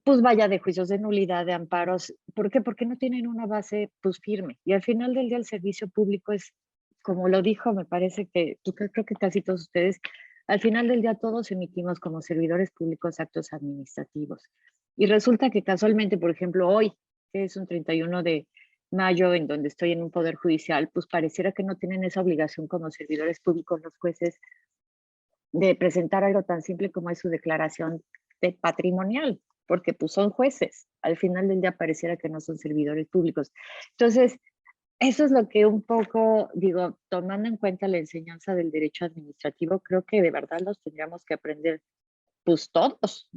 pues vaya, de juicios de nulidad, de amparos. ¿Por qué? Porque no tienen una base pues firme. Y al final del día el servicio público es, como lo dijo, me parece que, creo que casi todos ustedes, al final del día todos emitimos como servidores públicos actos administrativos. Y resulta que casualmente, por ejemplo, hoy, que es un 31 de mayo, en donde estoy en un poder judicial, pues pareciera que no tienen esa obligación como servidores públicos los jueces de presentar algo tan simple como es su declaración de patrimonial, porque pues son jueces. Al final del día pareciera que no son servidores públicos. Entonces, eso es lo que un poco, digo, tomando en cuenta la enseñanza del derecho administrativo, creo que de verdad los tendríamos que aprender pues todos,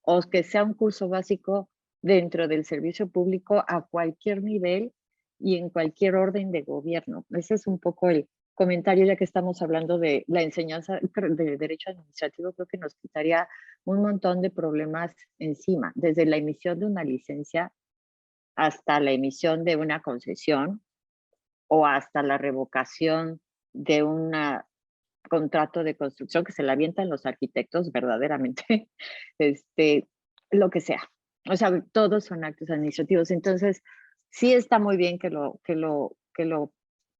o que sea un curso básico dentro del servicio público a cualquier nivel y en cualquier orden de gobierno. Ese es un poco el comentario, ya que estamos hablando de la enseñanza de derecho administrativo. Creo que nos quitaría un montón de problemas encima, desde la emisión de una licencia hasta la emisión de una concesión o hasta la revocación de un contrato de construcción que se le avientan los arquitectos verdaderamente, lo que sea. O sea, todos son actos administrativos. Entonces, sí está muy bien que lo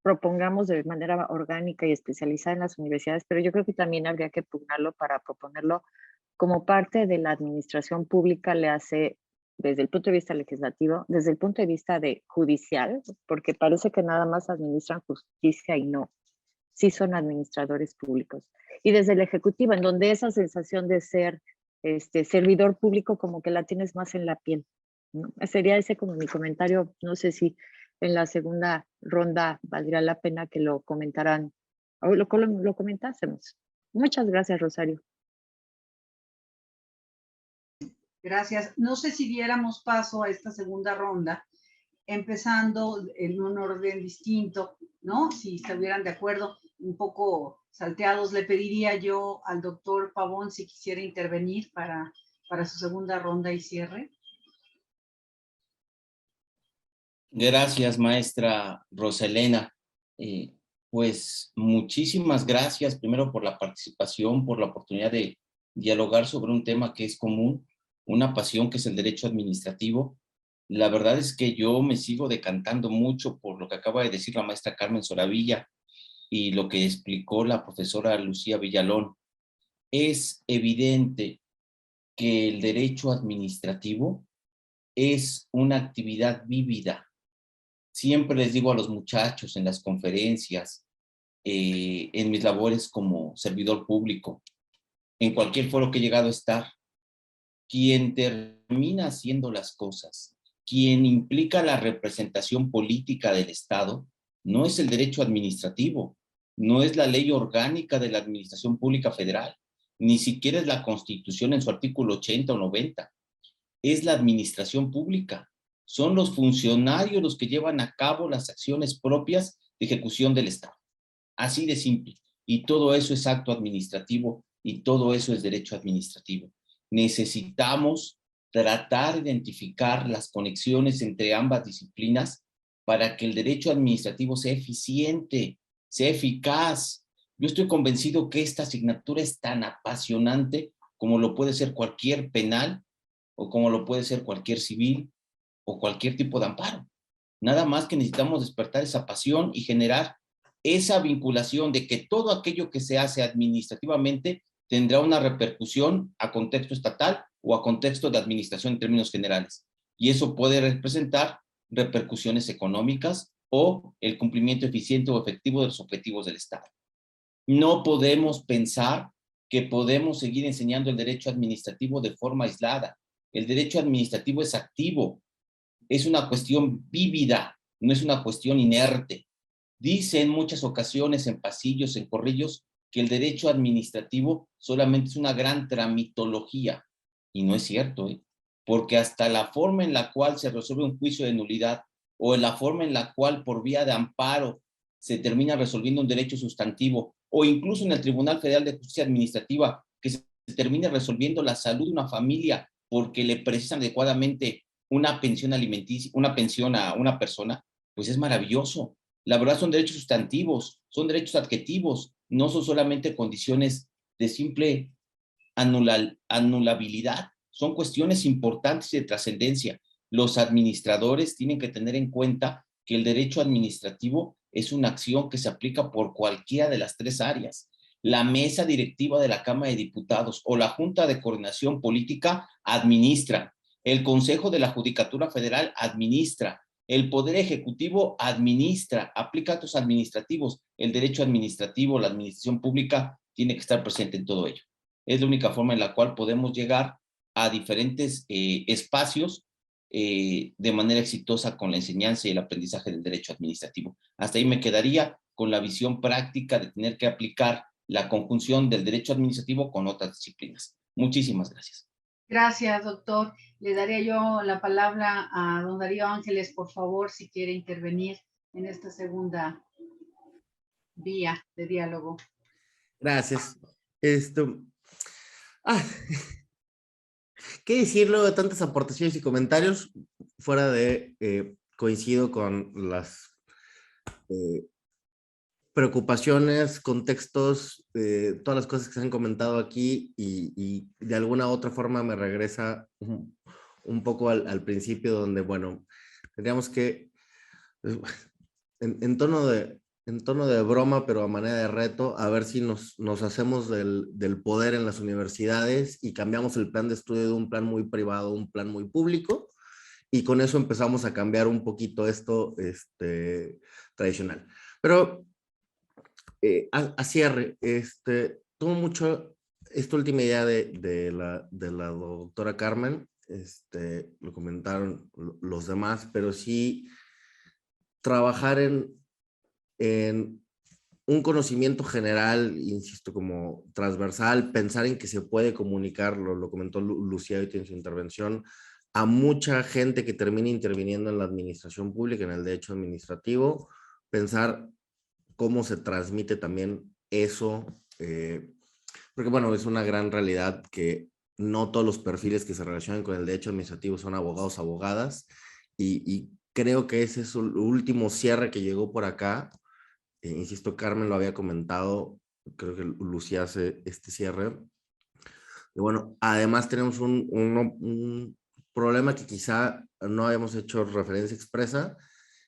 propongamos de manera orgánica y especializada en las universidades, pero yo creo que también habría que pugnarlo para proponerlo como parte de la administración pública, le hace desde el punto de vista legislativo, desde el punto de vista de judicial, porque parece que nada más administran justicia y no, sí son administradores públicos. Y desde el ejecutivo, en donde esa sensación de ser servidor público como que la tienes más en la piel, ¿no? Sería ese como mi comentario. No sé si en la segunda ronda valdría la pena que lo comentaran o lo comentásemos. Muchas gracias, Rosario. Gracias. No sé si diéramos paso a esta segunda ronda, empezando en un orden distinto, ¿no? Si estuvieran de acuerdo, un poco salteados, le pediría yo al doctor Pavón si quisiera intervenir para su segunda ronda y cierre. Gracias, maestra Roselena. Pues muchísimas gracias primero por la participación, por la oportunidad de dialogar sobre un tema que es común, una pasión que es el derecho administrativo. La verdad es que yo me sigo decantando mucho por lo que acaba de decir la maestra Carmen Soravilla y lo que explicó la profesora Lucía Villalón. Es evidente que el derecho administrativo es una actividad vívida. Siempre les digo a los muchachos en las conferencias, en mis labores como servidor público, en cualquier foro que he llegado a estar, quien termina haciendo las cosas, quien implica la representación política del Estado, no es el derecho administrativo, no es la ley orgánica de la Administración Pública Federal, ni siquiera es la Constitución en su artículo 80 o 90, es la administración pública. Son los funcionarios los que llevan a cabo las acciones propias de ejecución del Estado. Así de simple. Y todo eso es acto administrativo y todo eso es derecho administrativo. Necesitamos tratar de identificar las conexiones entre ambas disciplinas para que el derecho administrativo sea eficiente, sea eficaz. Yo estoy convencido que esta asignatura es tan apasionante como lo puede ser cualquier penal o como lo puede ser cualquier civil o cualquier tipo de amparo. Nada más que necesitamos despertar esa pasión y generar esa vinculación de que todo aquello que se hace administrativamente tendrá una repercusión a contexto estatal o a contexto de administración en términos generales. Y eso puede representar repercusiones económicas o el cumplimiento eficiente o efectivo de los objetivos del Estado. No podemos pensar que podemos seguir enseñando el derecho administrativo de forma aislada. El derecho administrativo es activo, es una cuestión vívida, no es una cuestión inerte. Dice en muchas ocasiones, en pasillos, en corrillos, que el derecho administrativo solamente es una gran tramitología. Y no es cierto, porque hasta la forma en la cual se resuelve un juicio de nulidad o en la forma en la cual por vía de amparo se termina resolviendo un derecho sustantivo, o incluso en el Tribunal Federal de Justicia Administrativa, que se termine resolviendo la salud de una familia porque le precisan adecuadamente una pensión alimenticia, una pensión a una persona, pues es maravilloso. La verdad son derechos sustantivos, son derechos adjetivos, no son solamente condiciones de simple anulabilidad, son cuestiones importantes y de trascendencia. Los administradores tienen que tener en cuenta que el derecho administrativo es una acción que se aplica por cualquiera de las tres áreas. La mesa directiva de la Cámara de Diputados o la Junta de Coordinación Política administra. El Consejo de la Judicatura Federal administra. El Poder Ejecutivo administra, aplica actos administrativos. El derecho administrativo, la administración pública, tiene que estar presente en todo ello. Es la única forma en la cual podemos llegar a diferentes espacios de manera exitosa con la enseñanza y el aprendizaje del derecho administrativo. Hasta ahí me quedaría con la visión práctica de tener que aplicar la conjunción del derecho administrativo con otras disciplinas. Muchísimas gracias. Gracias, doctor. Le daría yo la palabra a don Darío Ángeles, por favor, si quiere intervenir en esta segunda vía de diálogo. Gracias. ¿Qué decir luego de tantas aportaciones y comentarios? Fuera de coincido con las preocupaciones, contextos, todas las cosas que se han comentado aquí y de alguna u otra forma me regresa un poco al principio donde, bueno, tendríamos que, en tono de broma, pero a manera de reto, a ver si nos hacemos del poder en las universidades y cambiamos el plan de estudio de un plan muy privado a un plan muy público, y con eso empezamos a cambiar un poquito esto tradicional. Pero a cierre, tuvo mucho esta última idea de la doctora Carmen, lo comentaron los demás, pero sí trabajar en un conocimiento general, insisto, como transversal, pensar en que se puede comunicar, lo comentó Lucía hoy en su intervención, a mucha gente que termine interviniendo en la administración pública, en el derecho administrativo, pensar cómo se transmite también eso, porque bueno, es una gran realidad que no todos los perfiles que se relacionan con el derecho administrativo son abogados, abogadas, y creo que ese es el último cierre que llegó por acá. Insisto, Carmen lo había comentado, creo que Lucía hace este cierre. Y bueno, además tenemos un problema que quizá no habíamos hecho referencia expresa,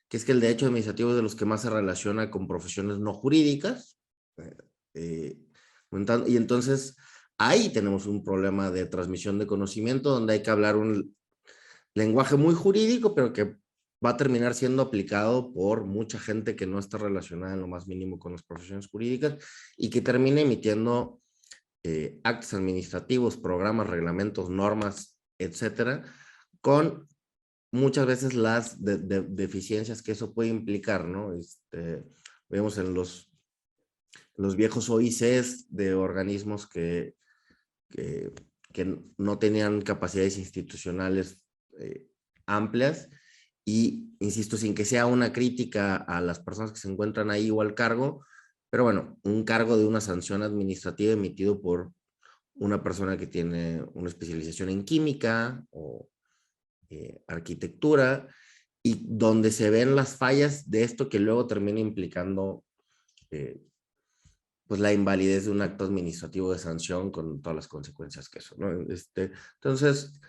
que es que el derecho administrativo es de los que más se relaciona con profesiones no jurídicas. Y entonces ahí tenemos un problema de transmisión de conocimiento donde hay que hablar un lenguaje muy jurídico, pero que va a terminar siendo aplicado por mucha gente que no está relacionada en lo más mínimo con las profesiones jurídicas y que termina emitiendo actos administrativos, programas, reglamentos, normas, etcétera, con muchas veces las deficiencias que eso puede implicar, ¿no? Vemos en los viejos OICs de organismos que no tenían capacidades institucionales amplias, y insisto, sin que sea una crítica a las personas que se encuentran ahí o al cargo, pero bueno, un cargo de una sanción administrativa emitido por una persona que tiene una especialización en química o arquitectura, y donde se ven las fallas de esto que luego termina implicando pues la invalidez de un acto administrativo de sanción con todas las consecuencias que eso, ¿no? Entonces,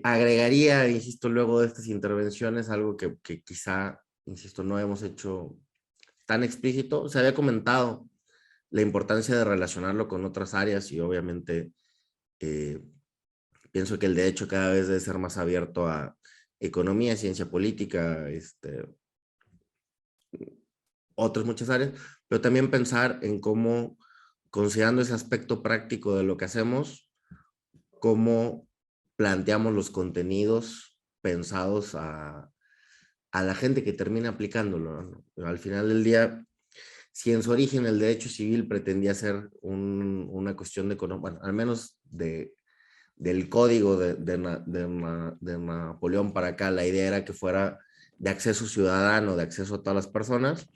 agregaría, insisto, luego de estas intervenciones, algo que quizá, insisto, no hemos hecho tan explícito. Se había comentado la importancia de relacionarlo con otras áreas y obviamente pienso que el derecho cada vez debe ser más abierto a economía, ciencia política, otras muchas áreas, pero también pensar en cómo, considerando ese aspecto práctico de lo que hacemos, cómo planteamos los contenidos pensados a la gente que termina aplicándolo, ¿no? Al final del día, si en su origen el derecho civil pretendía ser una cuestión de, bueno, al menos del código de Napoleón para acá, la idea era que fuera de acceso ciudadano, de acceso a todas las personas.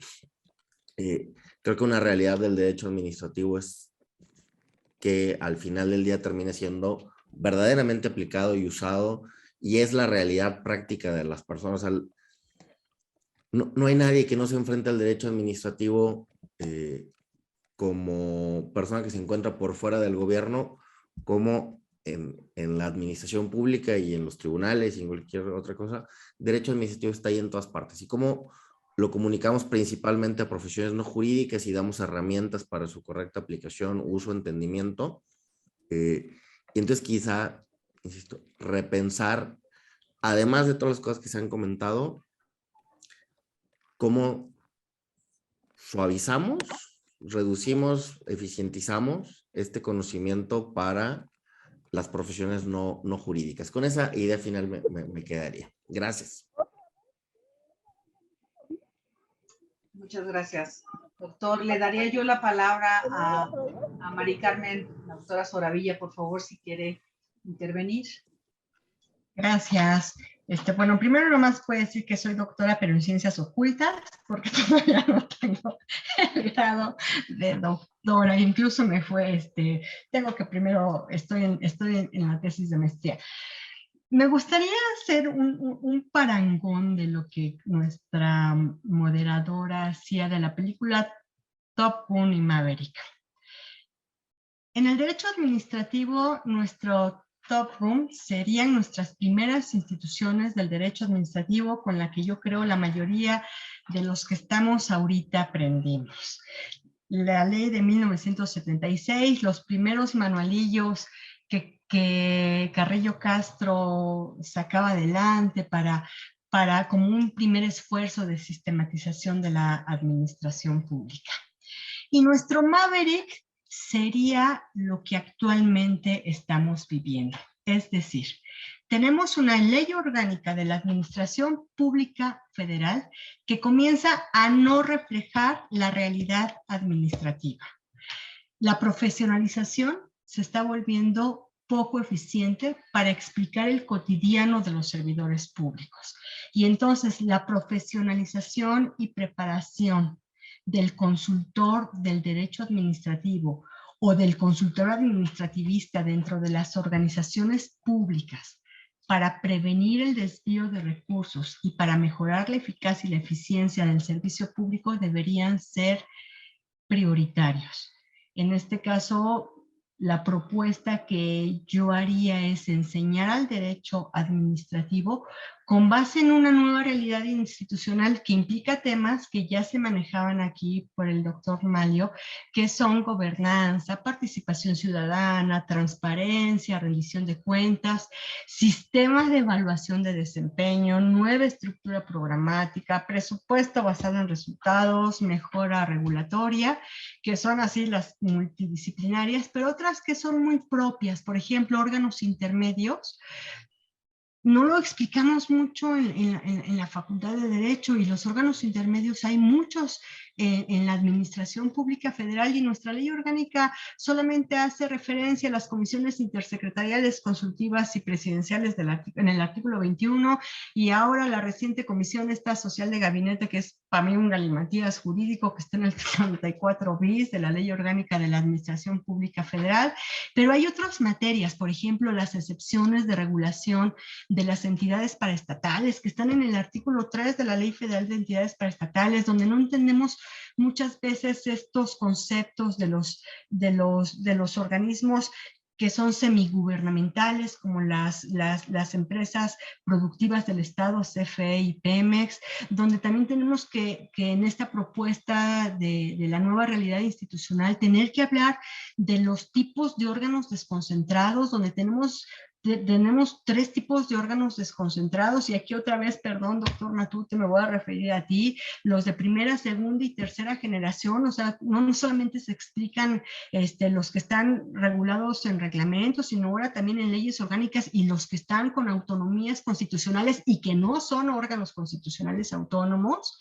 Creo que una realidad del derecho administrativo es que al final del día termine siendo verdaderamente aplicado y usado, y es la realidad práctica de las personas. No hay nadie que no se enfrente al derecho administrativo como persona que se encuentra por fuera del gobierno, como en la administración pública y en los tribunales y en cualquier otra cosa. Derecho administrativo está ahí en todas partes. Y cómo lo comunicamos principalmente a profesiones no jurídicas y damos herramientas para su correcta aplicación, uso, entendimiento. Y entonces quizá, insisto, repensar, además de todas las cosas que se han comentado, cómo suavizamos, reducimos, eficientizamos este conocimiento para las profesiones no jurídicas. Con esa idea final me quedaría. Gracias. Muchas gracias, doctor. Le daría yo la palabra a Mari Carmen, la doctora Soravilla, por favor, si quiere intervenir. Gracias. Bueno, primero nomás puedo decir que soy doctora, pero en ciencias ocultas, porque todavía no tengo el grado de doctora. Incluso me fue, tengo que primero, estoy en la tesis de maestría. Me gustaría hacer un parangón de lo que nuestra moderadora hacía de la película Top Gun y Maverick. En el derecho administrativo, nuestro Top Gun serían nuestras primeras instituciones del derecho administrativo con la que yo creo la mayoría de los que estamos ahorita aprendimos. La ley de 1976, los primeros manualillos que Carrillo Castro sacaba adelante para como un primer esfuerzo de sistematización de la administración pública. Y nuestro Maverick sería lo que actualmente estamos viviendo. Es decir, tenemos una ley orgánica de la Administración Pública Federal que comienza a no reflejar la realidad administrativa. La profesionalización se está volviendo poco eficiente para explicar el cotidiano de los servidores públicos. Y entonces la profesionalización y preparación del consultor del derecho administrativo o del consultor administrativista dentro de las organizaciones públicas para prevenir el desvío de recursos y para mejorar la eficacia y la eficiencia del servicio público deberían ser prioritarios. En este caso, la propuesta que yo haría es enseñar al derecho administrativo con base en una nueva realidad institucional que implica temas que ya se manejaban aquí por el doctor Malio, que son gobernanza, participación ciudadana, transparencia, rendición de cuentas, sistemas de evaluación de desempeño, nueva estructura programática, presupuesto basado en resultados, mejora regulatoria, que son así las multidisciplinarias, pero otras que son muy propias, por ejemplo, órganos intermedios. No lo explicamos mucho en la Facultad de Derecho, y los órganos intermedios hay muchos en la Administración Pública Federal, y nuestra ley orgánica solamente hace referencia a las comisiones intersecretariales, consultivas y presidenciales en el artículo 21, y ahora la reciente comisión esta social de gabinete, que es para mí un galimatías jurídico, que está en el 94 bis de la ley orgánica de la Administración Pública Federal. Pero hay otras materias, por ejemplo, las excepciones de regulación de las entidades paraestatales, que están en el artículo 3 de la Ley Federal de Entidades Paraestatales, donde no entendemos muchas veces estos conceptos de los organismos que son semigubernamentales, como las empresas productivas del Estado, CFE y Pemex, donde también tenemos que en esta propuesta de la nueva realidad institucional tener que hablar de los tipos de órganos desconcentrados, donde tenemos 3 tipos de órganos desconcentrados, y aquí otra vez, perdón, doctor Matute, me voy a referir a ti, los de primera, segunda y tercera generación. O sea, no solamente se explican los que están regulados en reglamentos, sino ahora también en leyes orgánicas, y los que están con autonomías constitucionales y que no son órganos constitucionales autónomos.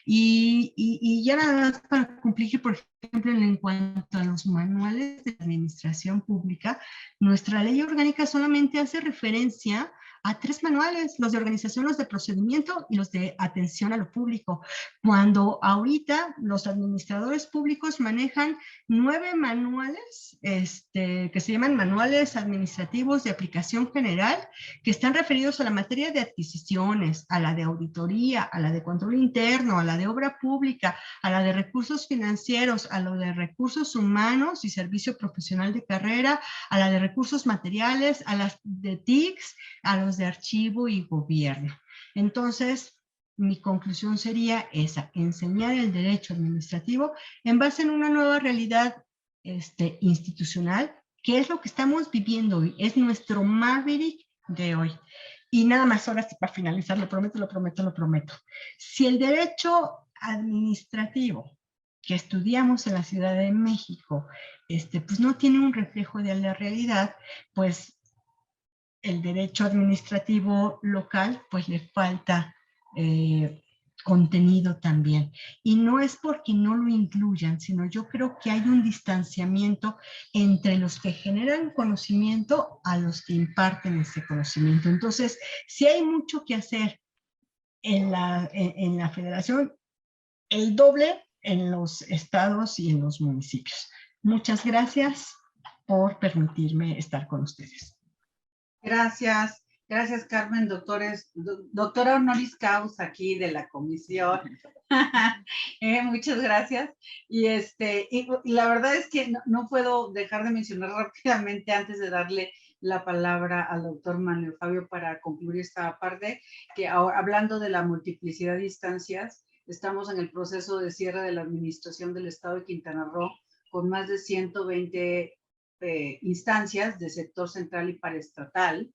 Y ya nada más para cumplir, por ejemplo, en cuanto a los manuales de administración pública, nuestra ley orgánica solamente hace referencia a 3 manuales: los de organización, los de procedimiento y los de atención a lo público, cuando ahorita los administradores públicos manejan 9 manuales que se llaman manuales administrativos de aplicación general, que están referidos a la materia de adquisiciones, a la de auditoría, a la de control interno, a la de obra pública, a la de recursos financieros, a lo de recursos humanos y servicio profesional de carrera, a la de recursos materiales, a las de TICS, a los de archivo y gobierno. Entonces, mi conclusión sería esa: enseñar el derecho administrativo en base en una nueva realidad institucional, que es lo que estamos viviendo hoy, es nuestro Maverick de hoy. Y nada más, ahora sí, para finalizar, lo prometo. Si el derecho administrativo que estudiamos en la Ciudad de México, pues no tiene un reflejo de la realidad, pues el derecho administrativo local, pues le falta contenido también. Y no es porque no lo incluyan, sino yo creo que hay un distanciamiento entre los que generan conocimiento a los que imparten ese conocimiento. Entonces, sí hay mucho que hacer en la federación, el doble en los estados y en los municipios. Muchas gracias por permitirme estar con ustedes. Gracias, gracias Carmen, doctora honoris causa aquí de la comisión. Muchas gracias. Y la verdad es que no puedo dejar de mencionar rápidamente, antes de darle la palabra al doctor Manuel Fabio para concluir esta parte, que ahora, hablando de la multiplicidad de instancias, estamos en el proceso de cierre de la administración del Estado de Quintana Roo, con más de 120 instancias de sector central y paraestatal,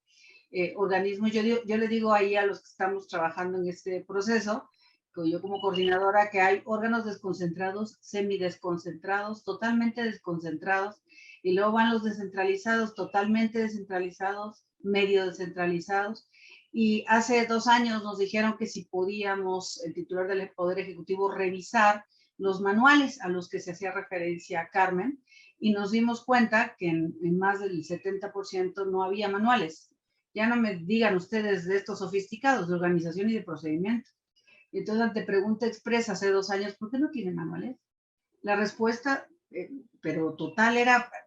organismos. Yo le digo ahí a los que estamos trabajando en este proceso, yo como coordinadora, que hay órganos desconcentrados, semidesconcentrados, totalmente desconcentrados, y luego van los descentralizados, totalmente descentralizados, medio descentralizados. Y hace 2 años nos dijeron que si podíamos, el titular del Poder Ejecutivo, revisar los manuales a los que se hacía referencia Carmen, y nos dimos cuenta que en más del 70% no había manuales. Ya no me digan ustedes de estos sofisticados de organización y de procedimiento. Entonces, ante pregunta expresa hace 2 años, ¿por qué no tienen manuales? La respuesta, pero total,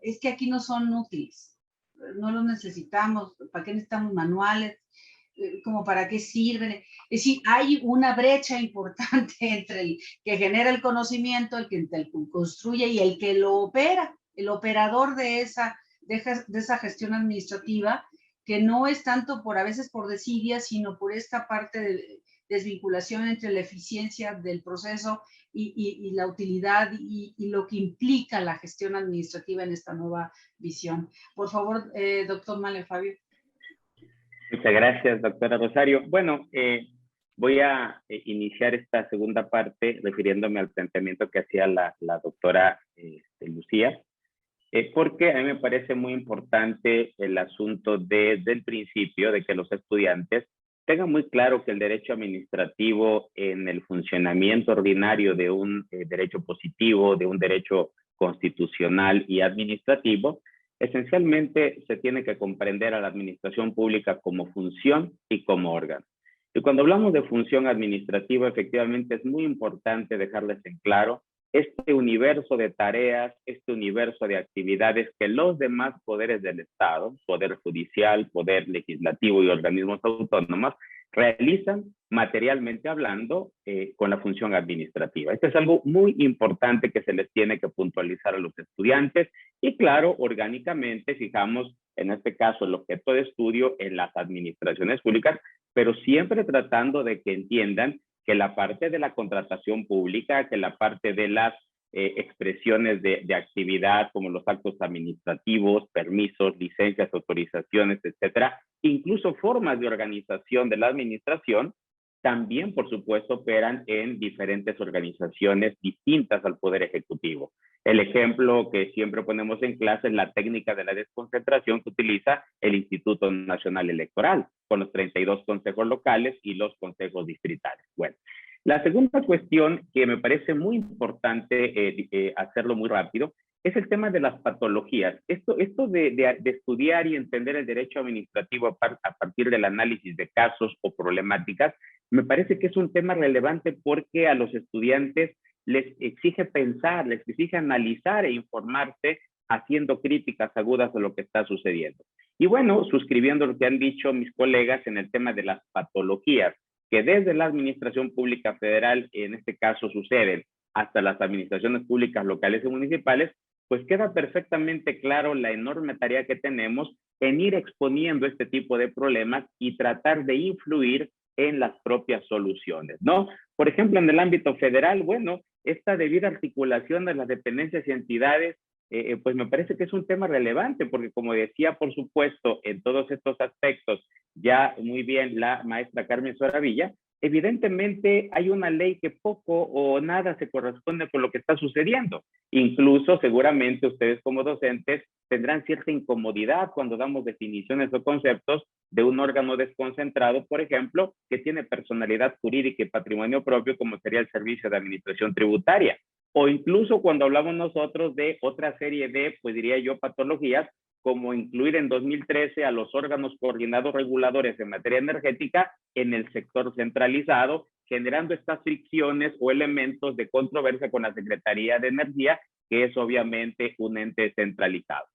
es que aquí no son útiles, no los necesitamos. ¿Para qué necesitamos manuales? ¿Como para qué sirven? Es decir, hay una brecha importante entre el que genera el conocimiento, el que construye, y el que lo opera, el operador de esa gestión administrativa, que no es tanto a veces por desidia, sino por esta parte de desvinculación entre la eficiencia del proceso y la utilidad y lo que implica la gestión administrativa en esta nueva visión. Por favor, doctor Manuel Fabio. Muchas gracias, doctora Rosario. Bueno, voy a iniciar esta segunda parte refiriéndome al planteamiento que hacía la doctora Lucía, porque a mí me parece muy importante el asunto desde el principio de que los estudiantes tengan muy claro que el derecho administrativo en el funcionamiento ordinario de un derecho positivo, de un derecho constitucional y administrativo, esencialmente se tiene que comprender a la administración pública como función y como órgano. Y cuando hablamos de función administrativa, efectivamente es muy importante dejarles en claro este universo de tareas, este universo de actividades que los demás poderes del Estado, poder judicial, poder legislativo y organismos autónomos, realizan materialmente hablando con la función administrativa. Esto es algo muy importante que se les tiene que puntualizar a los estudiantes Y claro, orgánicamente fijamos, en este caso, el objeto de estudio en las administraciones públicas, pero siempre tratando de que entiendan que la parte de la contratación pública, que la parte de las expresiones de actividad como los actos administrativos, permisos, licencias, autorizaciones, etcétera, incluso formas de organización de la administración, también, por supuesto, operan en diferentes organizaciones distintas al Poder Ejecutivo. El ejemplo que siempre ponemos en clase es la técnica de la desconcentración que utiliza el Instituto Nacional Electoral, con los 32 consejos locales y los consejos distritales. Bueno, la segunda cuestión que me parece muy importante hacerlo muy rápido es el tema de las patologías. Esto de estudiar y entender el derecho administrativo a partir del análisis de casos o problemáticas, me parece que es un tema relevante porque a los estudiantes les exige pensar, les exige analizar e informarse haciendo críticas agudas a lo que está sucediendo. Y bueno, suscribiendo lo que han dicho mis colegas en el tema de las patologías, que desde la Administración Pública Federal, en este caso suceden, hasta las administraciones públicas locales y municipales, pues queda perfectamente claro la enorme tarea que tenemos en ir exponiendo este tipo de problemas y tratar de influir en las propias soluciones, ¿no? Por ejemplo, en el ámbito federal, bueno, esta debida articulación de las dependencias y entidades, pues me parece que es un tema relevante, porque como decía, por supuesto, en todos estos aspectos, ya muy bien la maestra Carmen Soravilla, evidentemente hay una ley que poco o nada se corresponde con lo que está sucediendo. Incluso seguramente ustedes como docentes tendrán cierta incomodidad cuando damos definiciones o conceptos de un órgano desconcentrado, por ejemplo, que tiene personalidad jurídica y patrimonio propio, como sería el Servicio de Administración Tributaria. O incluso cuando hablamos nosotros de otra serie de, pues diría yo, patologías, como incluir en 2013 a los órganos coordinados reguladores en materia energética en el sector centralizado, generando estas fricciones o elementos de controversia con la Secretaría de Energía, que es obviamente un ente centralizado.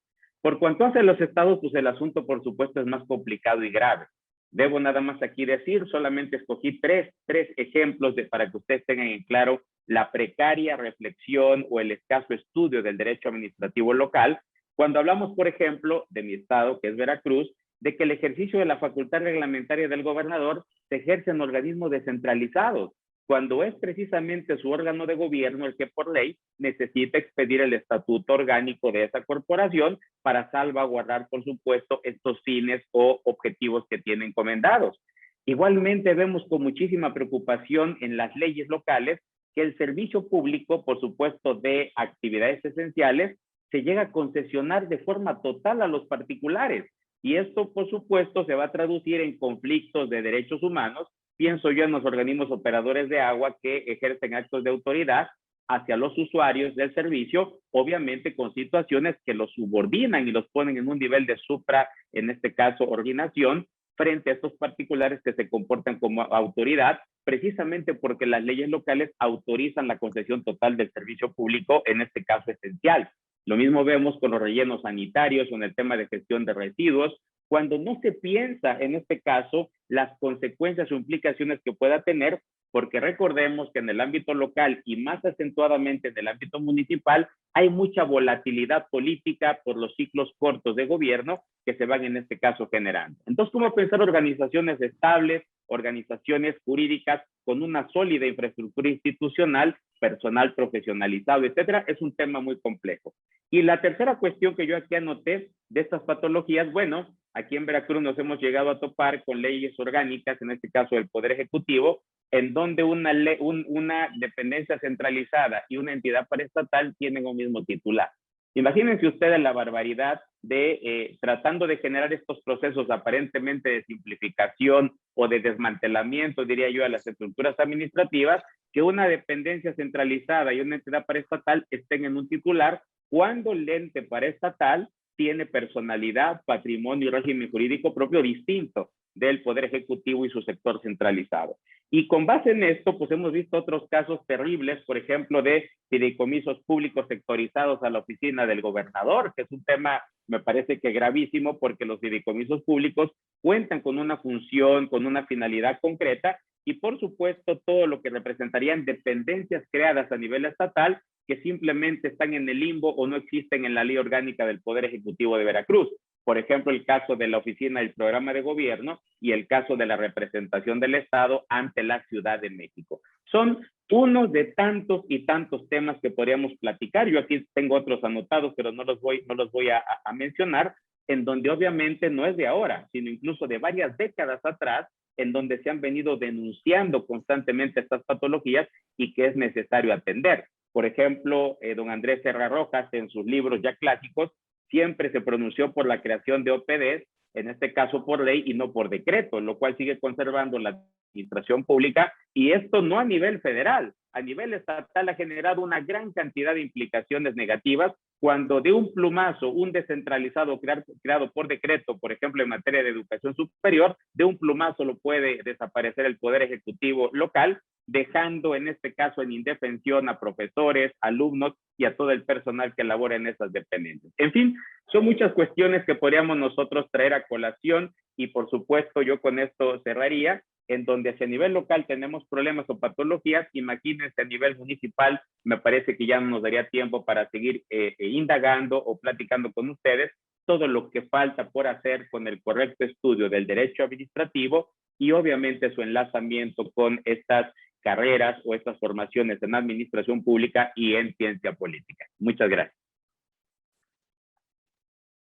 Por cuanto hace a los estados, pues el asunto, por supuesto, es más complicado y grave. Debo nada más aquí decir, solamente escogí tres ejemplos para que ustedes tengan en claro la precaria reflexión o el escaso estudio del derecho administrativo local, cuando hablamos, por ejemplo, de mi estado, que es Veracruz, de que el ejercicio de la facultad reglamentaria del gobernador se ejerce en organismos descentralizados, cuando es precisamente su órgano de gobierno el que por ley necesita expedir el estatuto orgánico de esa corporación para salvaguardar, por supuesto, estos fines o objetivos que tiene encomendados. Igualmente vemos con muchísima preocupación en las leyes locales que el servicio público, por supuesto, de actividades esenciales, se llega a concesionar de forma total a los particulares. Y esto, por supuesto, se va a traducir en conflictos de derechos humanos. Pienso yo en los organismos operadores de agua que ejercen actos de autoridad hacia los usuarios del servicio, obviamente con situaciones que los subordinan y los ponen en un nivel de supra, en este caso, ordinación, frente a estos particulares que se comportan como autoridad, precisamente porque las leyes locales autorizan la concesión total del servicio público, en este caso esencial. Lo mismo vemos con los rellenos sanitarios o en el tema de gestión de residuos, cuando no se piensa, en este caso, las consecuencias o implicaciones que pueda tener, porque recordemos que en el ámbito local y más acentuadamente en el ámbito municipal, hay mucha volatilidad política por los ciclos cortos de gobierno que se van en este caso generando. Entonces, ¿cómo pensar organizaciones estables, organizaciones jurídicas con una sólida infraestructura institucional, personal profesionalizado, etcétera? Es un tema muy complejo. Y la tercera cuestión que yo aquí anoté de estas patologías, bueno, aquí en Veracruz nos hemos llegado a topar con leyes orgánicas, en este caso del Poder Ejecutivo, en donde una dependencia centralizada y una entidad paraestatal tienen un mismo titular. Imagínense ustedes la barbaridad de tratando de generar estos procesos aparentemente de simplificación o de desmantelamiento, diría yo, a las estructuras administrativas, que una dependencia centralizada y una entidad paraestatal estén en un titular, cuando el ente paraestatal tiene personalidad, patrimonio y régimen jurídico propio distinto del Poder Ejecutivo y su sector centralizado. Y con base en esto, pues hemos visto otros casos terribles, por ejemplo, de fideicomisos públicos sectorizados a la oficina del gobernador, que es un tema, me parece que gravísimo, porque los fideicomisos públicos cuentan con una función, con una finalidad concreta, y por supuesto todo lo que representarían dependencias creadas a nivel estatal que simplemente están en el limbo o no existen en la ley orgánica del Poder Ejecutivo de Veracruz. Por ejemplo, el caso de la Oficina del Programa de Gobierno y el caso de la representación del Estado ante la Ciudad de México. Son unos de tantos y tantos temas que podríamos platicar. Yo aquí tengo otros anotados, pero no los voy a mencionar, en donde obviamente no es de ahora, sino incluso de varias décadas atrás, en donde se han venido denunciando constantemente estas patologías y que es necesario atender. Por ejemplo, don Andrés Serra Rojas, en sus libros ya clásicos, siempre se pronunció por la creación de OPDs, en este caso por ley y no por decreto, lo cual sigue conservando la administración pública, y esto no a nivel federal, a nivel estatal ha generado una gran cantidad de implicaciones negativas cuando de un plumazo, un descentralizado creado por decreto, por ejemplo en materia de educación superior, de un plumazo lo puede desaparecer el Poder Ejecutivo local, dejando en este caso en indefensión a profesores, alumnos y a todo el personal que labora en esas dependencias. En fin, son muchas cuestiones que podríamos nosotros traer a colación y por supuesto yo con esto cerraría, en donde hacia nivel local tenemos problemas o patologías, imagínense a nivel municipal, me parece que ya no nos daría tiempo para seguir indagando o platicando con ustedes todo lo que falta por hacer con el correcto estudio del derecho administrativo y obviamente su enlazamiento con estas carreras o estas formaciones en administración pública y en ciencia política. Muchas gracias.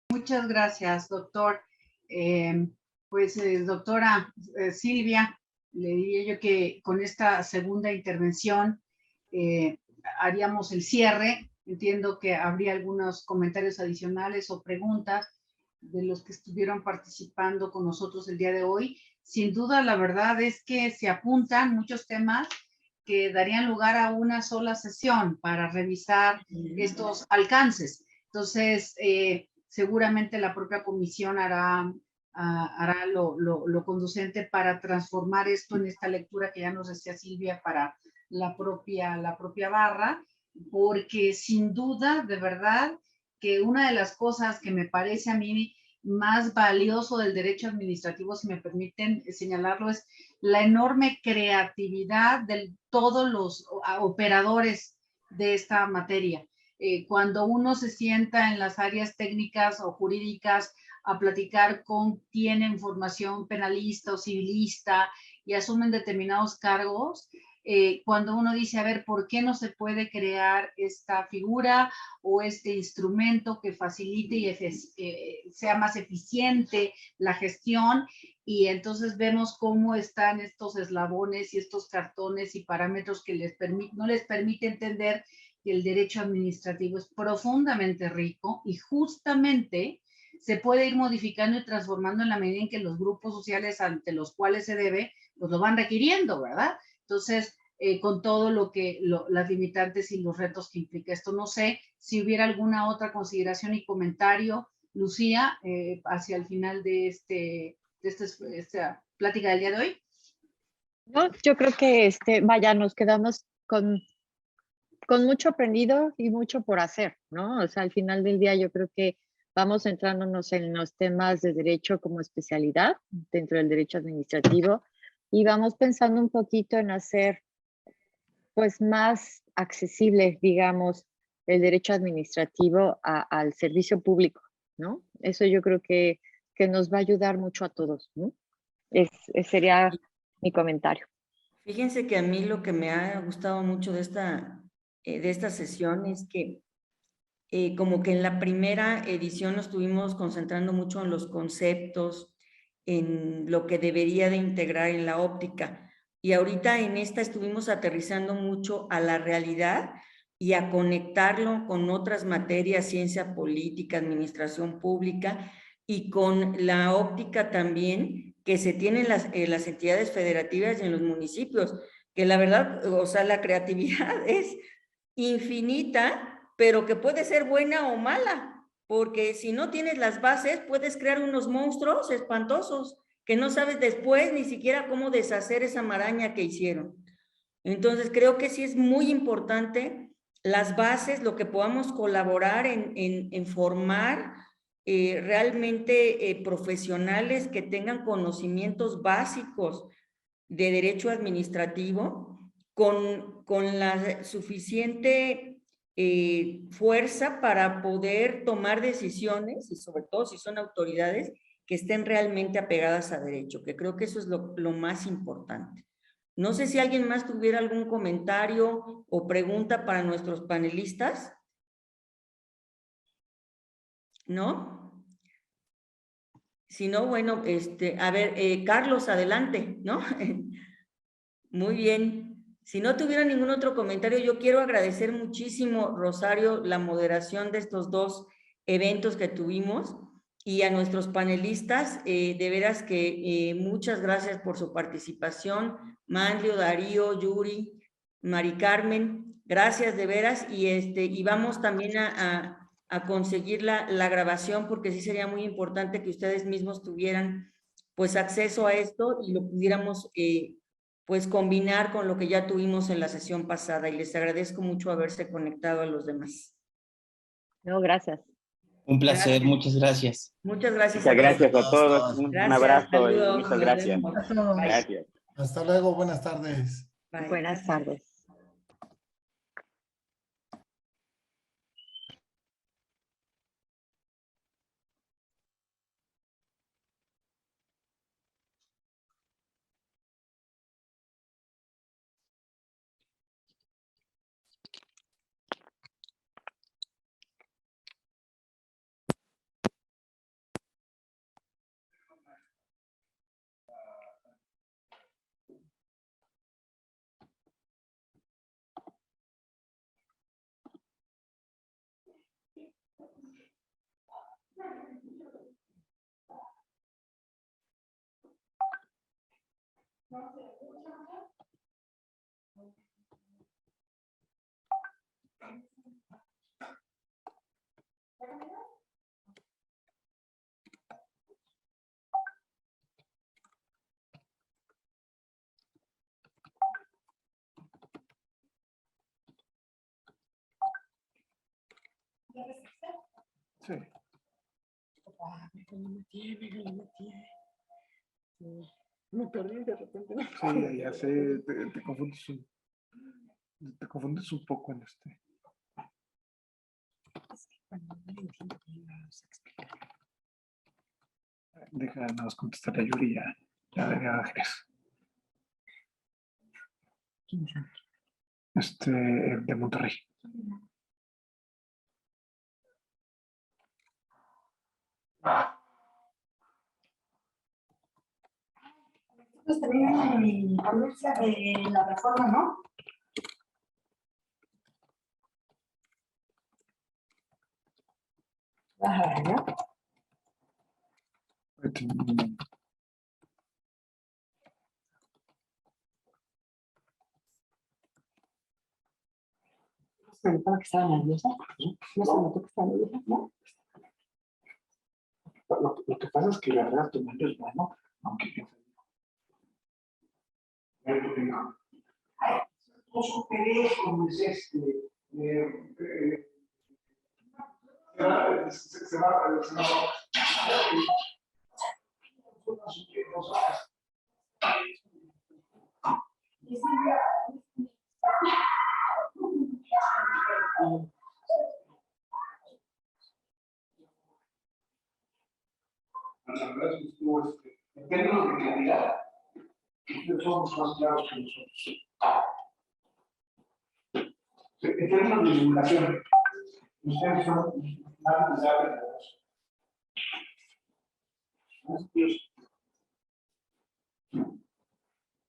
Muchas gracias, doctor. Doctora Silvia, le diría yo que con esta segunda intervención haríamos el cierre. Entiendo que habría algunos comentarios adicionales o preguntas de los que estuvieron participando con nosotros el día de hoy. Sin duda, la verdad es que se apuntan muchos temas que darían lugar a una sola sesión para revisar estos alcances. Entonces, seguramente la propia comisión hará lo conducente para transformar esto en esta lectura que ya nos decía Silvia para la propia barra, porque sin duda, de verdad, que una de las cosas que me parece a mí más valioso del derecho administrativo, si me permiten señalarlo, es la enorme creatividad de todos los operadores de esta materia. Cuando uno se sienta en las áreas técnicas o jurídicas a platicar con quien en formación penalista o civilista y asumen determinados cargos, cuando uno dice, a ver, ¿por qué no se puede crear esta figura o este instrumento que facilite y sea más eficiente la gestión? Y entonces vemos cómo están estos eslabones y estos cartones y parámetros que no les permite entender que el derecho administrativo es profundamente rico y justamente se puede ir modificando y transformando en la medida en que los grupos sociales ante los cuales se debe, pues lo van requiriendo, ¿verdad? Entonces, con todo las limitantes y los retos que implica esto. No sé si hubiera alguna otra consideración y comentario, Lucía, hacia el final de esta plática del día de hoy. No, yo creo que nos quedamos con mucho aprendido y mucho por hacer, ¿no? O sea, al final del día yo creo que vamos centrándonos en los temas de derecho como especialidad dentro del derecho administrativo y vamos pensando un poquito en hacer pues más accesible, digamos, el derecho administrativo al servicio público, ¿no? Eso yo creo que nos va a ayudar mucho a todos, ¿no? Sería mi comentario. Fíjense que a mí lo que me ha gustado mucho de esta sesión es que como que en la primera edición nos estuvimos concentrando mucho en los conceptos, en lo que debería de integrar en la óptica. Y ahorita en esta estuvimos aterrizando mucho a la realidad y a conectarlo con otras materias, ciencia política, administración pública y con la óptica también que se tienen las entidades federativas y en los municipios, que la verdad, o sea, la creatividad es infinita, pero que puede ser buena o mala, porque si no tienes las bases, puedes crear unos monstruos espantosos que no sabes después ni siquiera cómo deshacer esa maraña que hicieron. Entonces, creo que sí es muy importante las bases, lo que podamos colaborar en formar realmente profesionales que tengan conocimientos básicos de derecho administrativo con la suficiente fuerza para poder tomar decisiones, y sobre todo si son autoridades, que estén realmente apegadas a derecho, que creo que eso es lo más importante. No sé si alguien más tuviera algún comentario o pregunta para nuestros panelistas. ¿No? Si no, bueno, a ver, Carlos, adelante, ¿no? Muy bien. Si no tuviera ningún otro comentario, yo quiero agradecer muchísimo, Rosario, la moderación de estos dos eventos que tuvimos y a nuestros panelistas, de veras que muchas gracias por su participación. Manlio, Darío, Yuri, Mari Carmen, gracias de veras y vamos también a conseguir la grabación porque sí sería muy importante que ustedes mismos tuvieran pues acceso a esto y lo pudiéramos pues combinar con lo que ya tuvimos en la sesión pasada y les agradezco mucho haberse conectado a los demás. No, gracias. Un placer, Gracias. muchas gracias. Muchas gracias. Muchas gracias a todos, todos. todos. Un Gracias, abrazo saludos, y muchas nos gracias. vemos. A todos. Bye. Gracias. Hasta luego, buenas tardes. Bye. Buenas tardes. Sí. Me perdí de repente. Sí, ya sé, te confundes un poco en este. Deja nada más contestar a Yuri, ya veré a Ángeles. De Monterrey. Pues también en anuncia de la reforma, ¿no? Ajá, ¿no? Se notaba que estaba nerviosa. No se notó que estaba nerviosa, ¿no? Lo que pasa es que la verdad tu mente es bueno, aunque piense. No superé como es se va. La verdad es que estuvo, en términos de claridad, ustedes son más claros que nosotros. En términos de divulgación, ustedes son más deseables que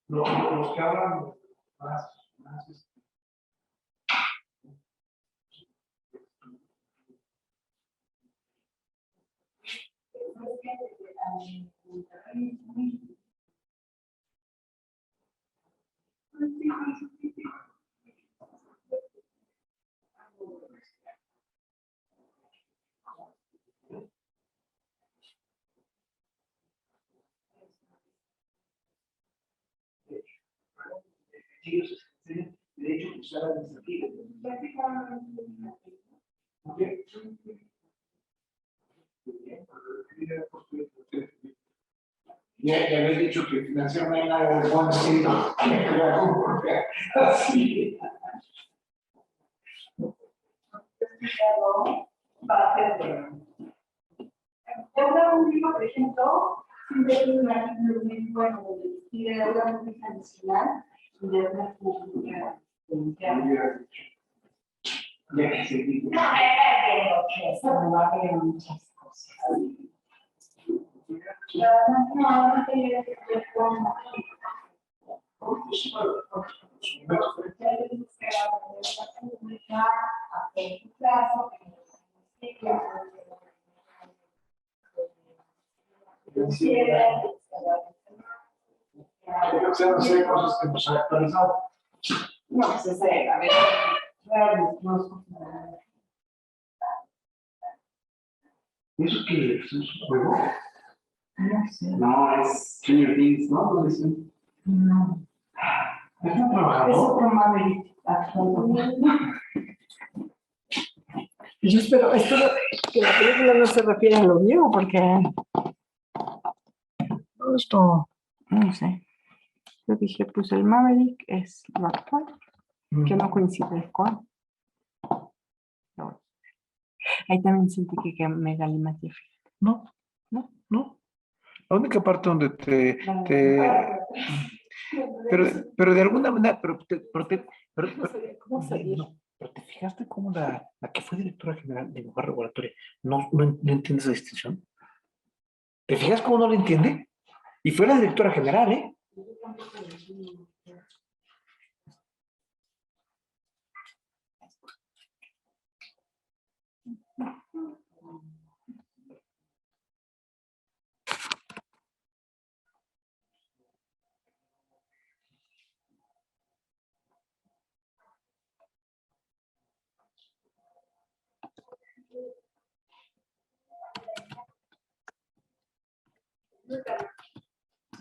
los que hablan más ellos tienen derecho a usar administrativo. ¿Okay? Ya habéis dicho que financiar no hay nada de bueno, sí, así. para hacer. Yo creo un libro, por ejemplo, siempre es un artículo muy bueno donde describe una música tradicional y de una cultura mundial. No, es que eso no va a haber muchas cosas. No tiene que ver con cosas que nos han actualizado. no, pues es a ver, ¿Eso qué es? ¿Es un juego? no sé. No, es Stranger Things, ¿no? ¿Dónde dicen? No. ¿Es un trabajador? Es otro Maverick actual. Yo espero que la película no se refiera a lo viejo, porque esto, no sé. Yo dije, pues el Maverick es lo actual, que no coincide con. No. Ahí también sentí que me galimateé. No, no, no. La única parte donde pero de alguna manera, ¿Cómo salir? no, pero te fijaste cómo la que fue directora general de lugar regulatorio no entiende esa distinción. ¿Te fijas cómo no la entiende? Y fue la directora general, ¿eh?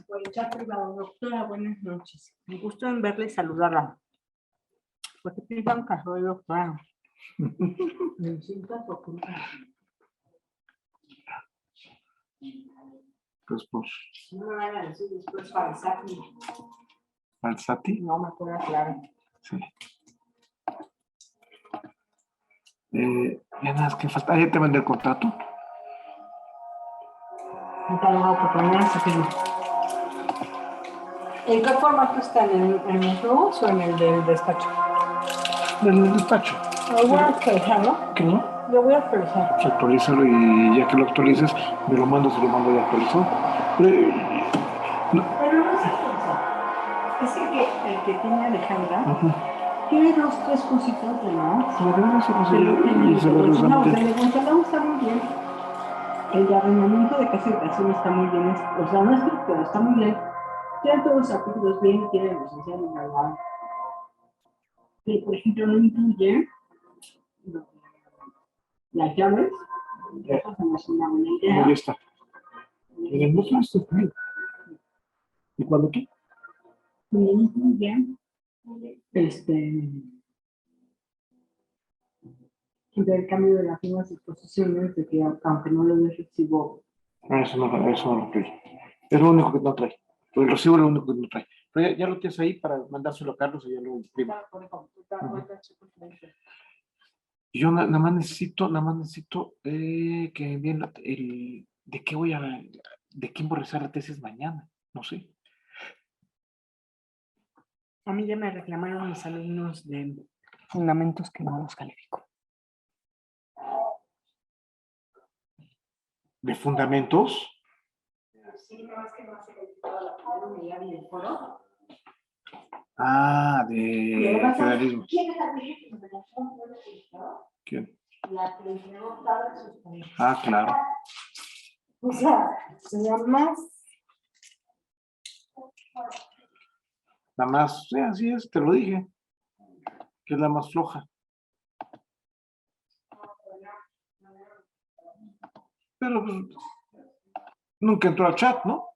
Por el chat privado, doctora, buenas noches. Me gusta en verla y saludarla. Porque pida un caso de doctora. Me siento oculta. Pues, No me van a decir después Falsati. ¿Falsati? No me acuerdo claro. Sí. Ya nada más que falta. Ya te mandé el contrato. No te ha dado oportunidad, Sofía. ¿En qué formato están? ¿En los nuevos o en el del despacho? Del despacho. Lo voy a actualizar, ¿no? ¿Qué no? Lo voy a actualizar. Pues actualízalo y ya que lo actualices, me lo mandas y lo mando ya actualizado. Pero no es actualizar. Es el que tiene Alejandra. Tiene 2, 3 cositas de más. Se lo regreso, Y se lo regresamos. No, el de Gonzalo está muy bien. El de arrendamiento de casa y habitación está muy bien. O sea, no es pero está muy bien. Tienen todos los artículos bien, tienen los esenciales, ¿verdad? Que, por ejemplo, no incluye las llaves. Eso se me hace una buena idea. Ahí está. En el otro está bien. ¿Y cuándo qué? No incluye el cambio de las mismas disposiciones de que aunque no lo des recibo. Eso no lo trae. Es lo único que no trae. El recibo es lo único que no trae. Pero ya lo tienes ahí para mandárselo a Carlos y ya lo imprimo. Yo nada más necesito que me envíen de qué voy de quién voy a realizar la tesis mañana. No sé. A mí ya me reclamaron mis alumnos de fundamentos que no los califico. ¿De fundamentos? Sí, no es que no se calificaba la unidad y el foro. Ah, de federalismo. ¿Quién es la que me calificó? ¿Quién? La que entregó todas sus tareas. Ah, claro. O sea, La más, sí, así es, te lo dije. Que es la más floja. Pero pues, nunca entró al chat, ¿no?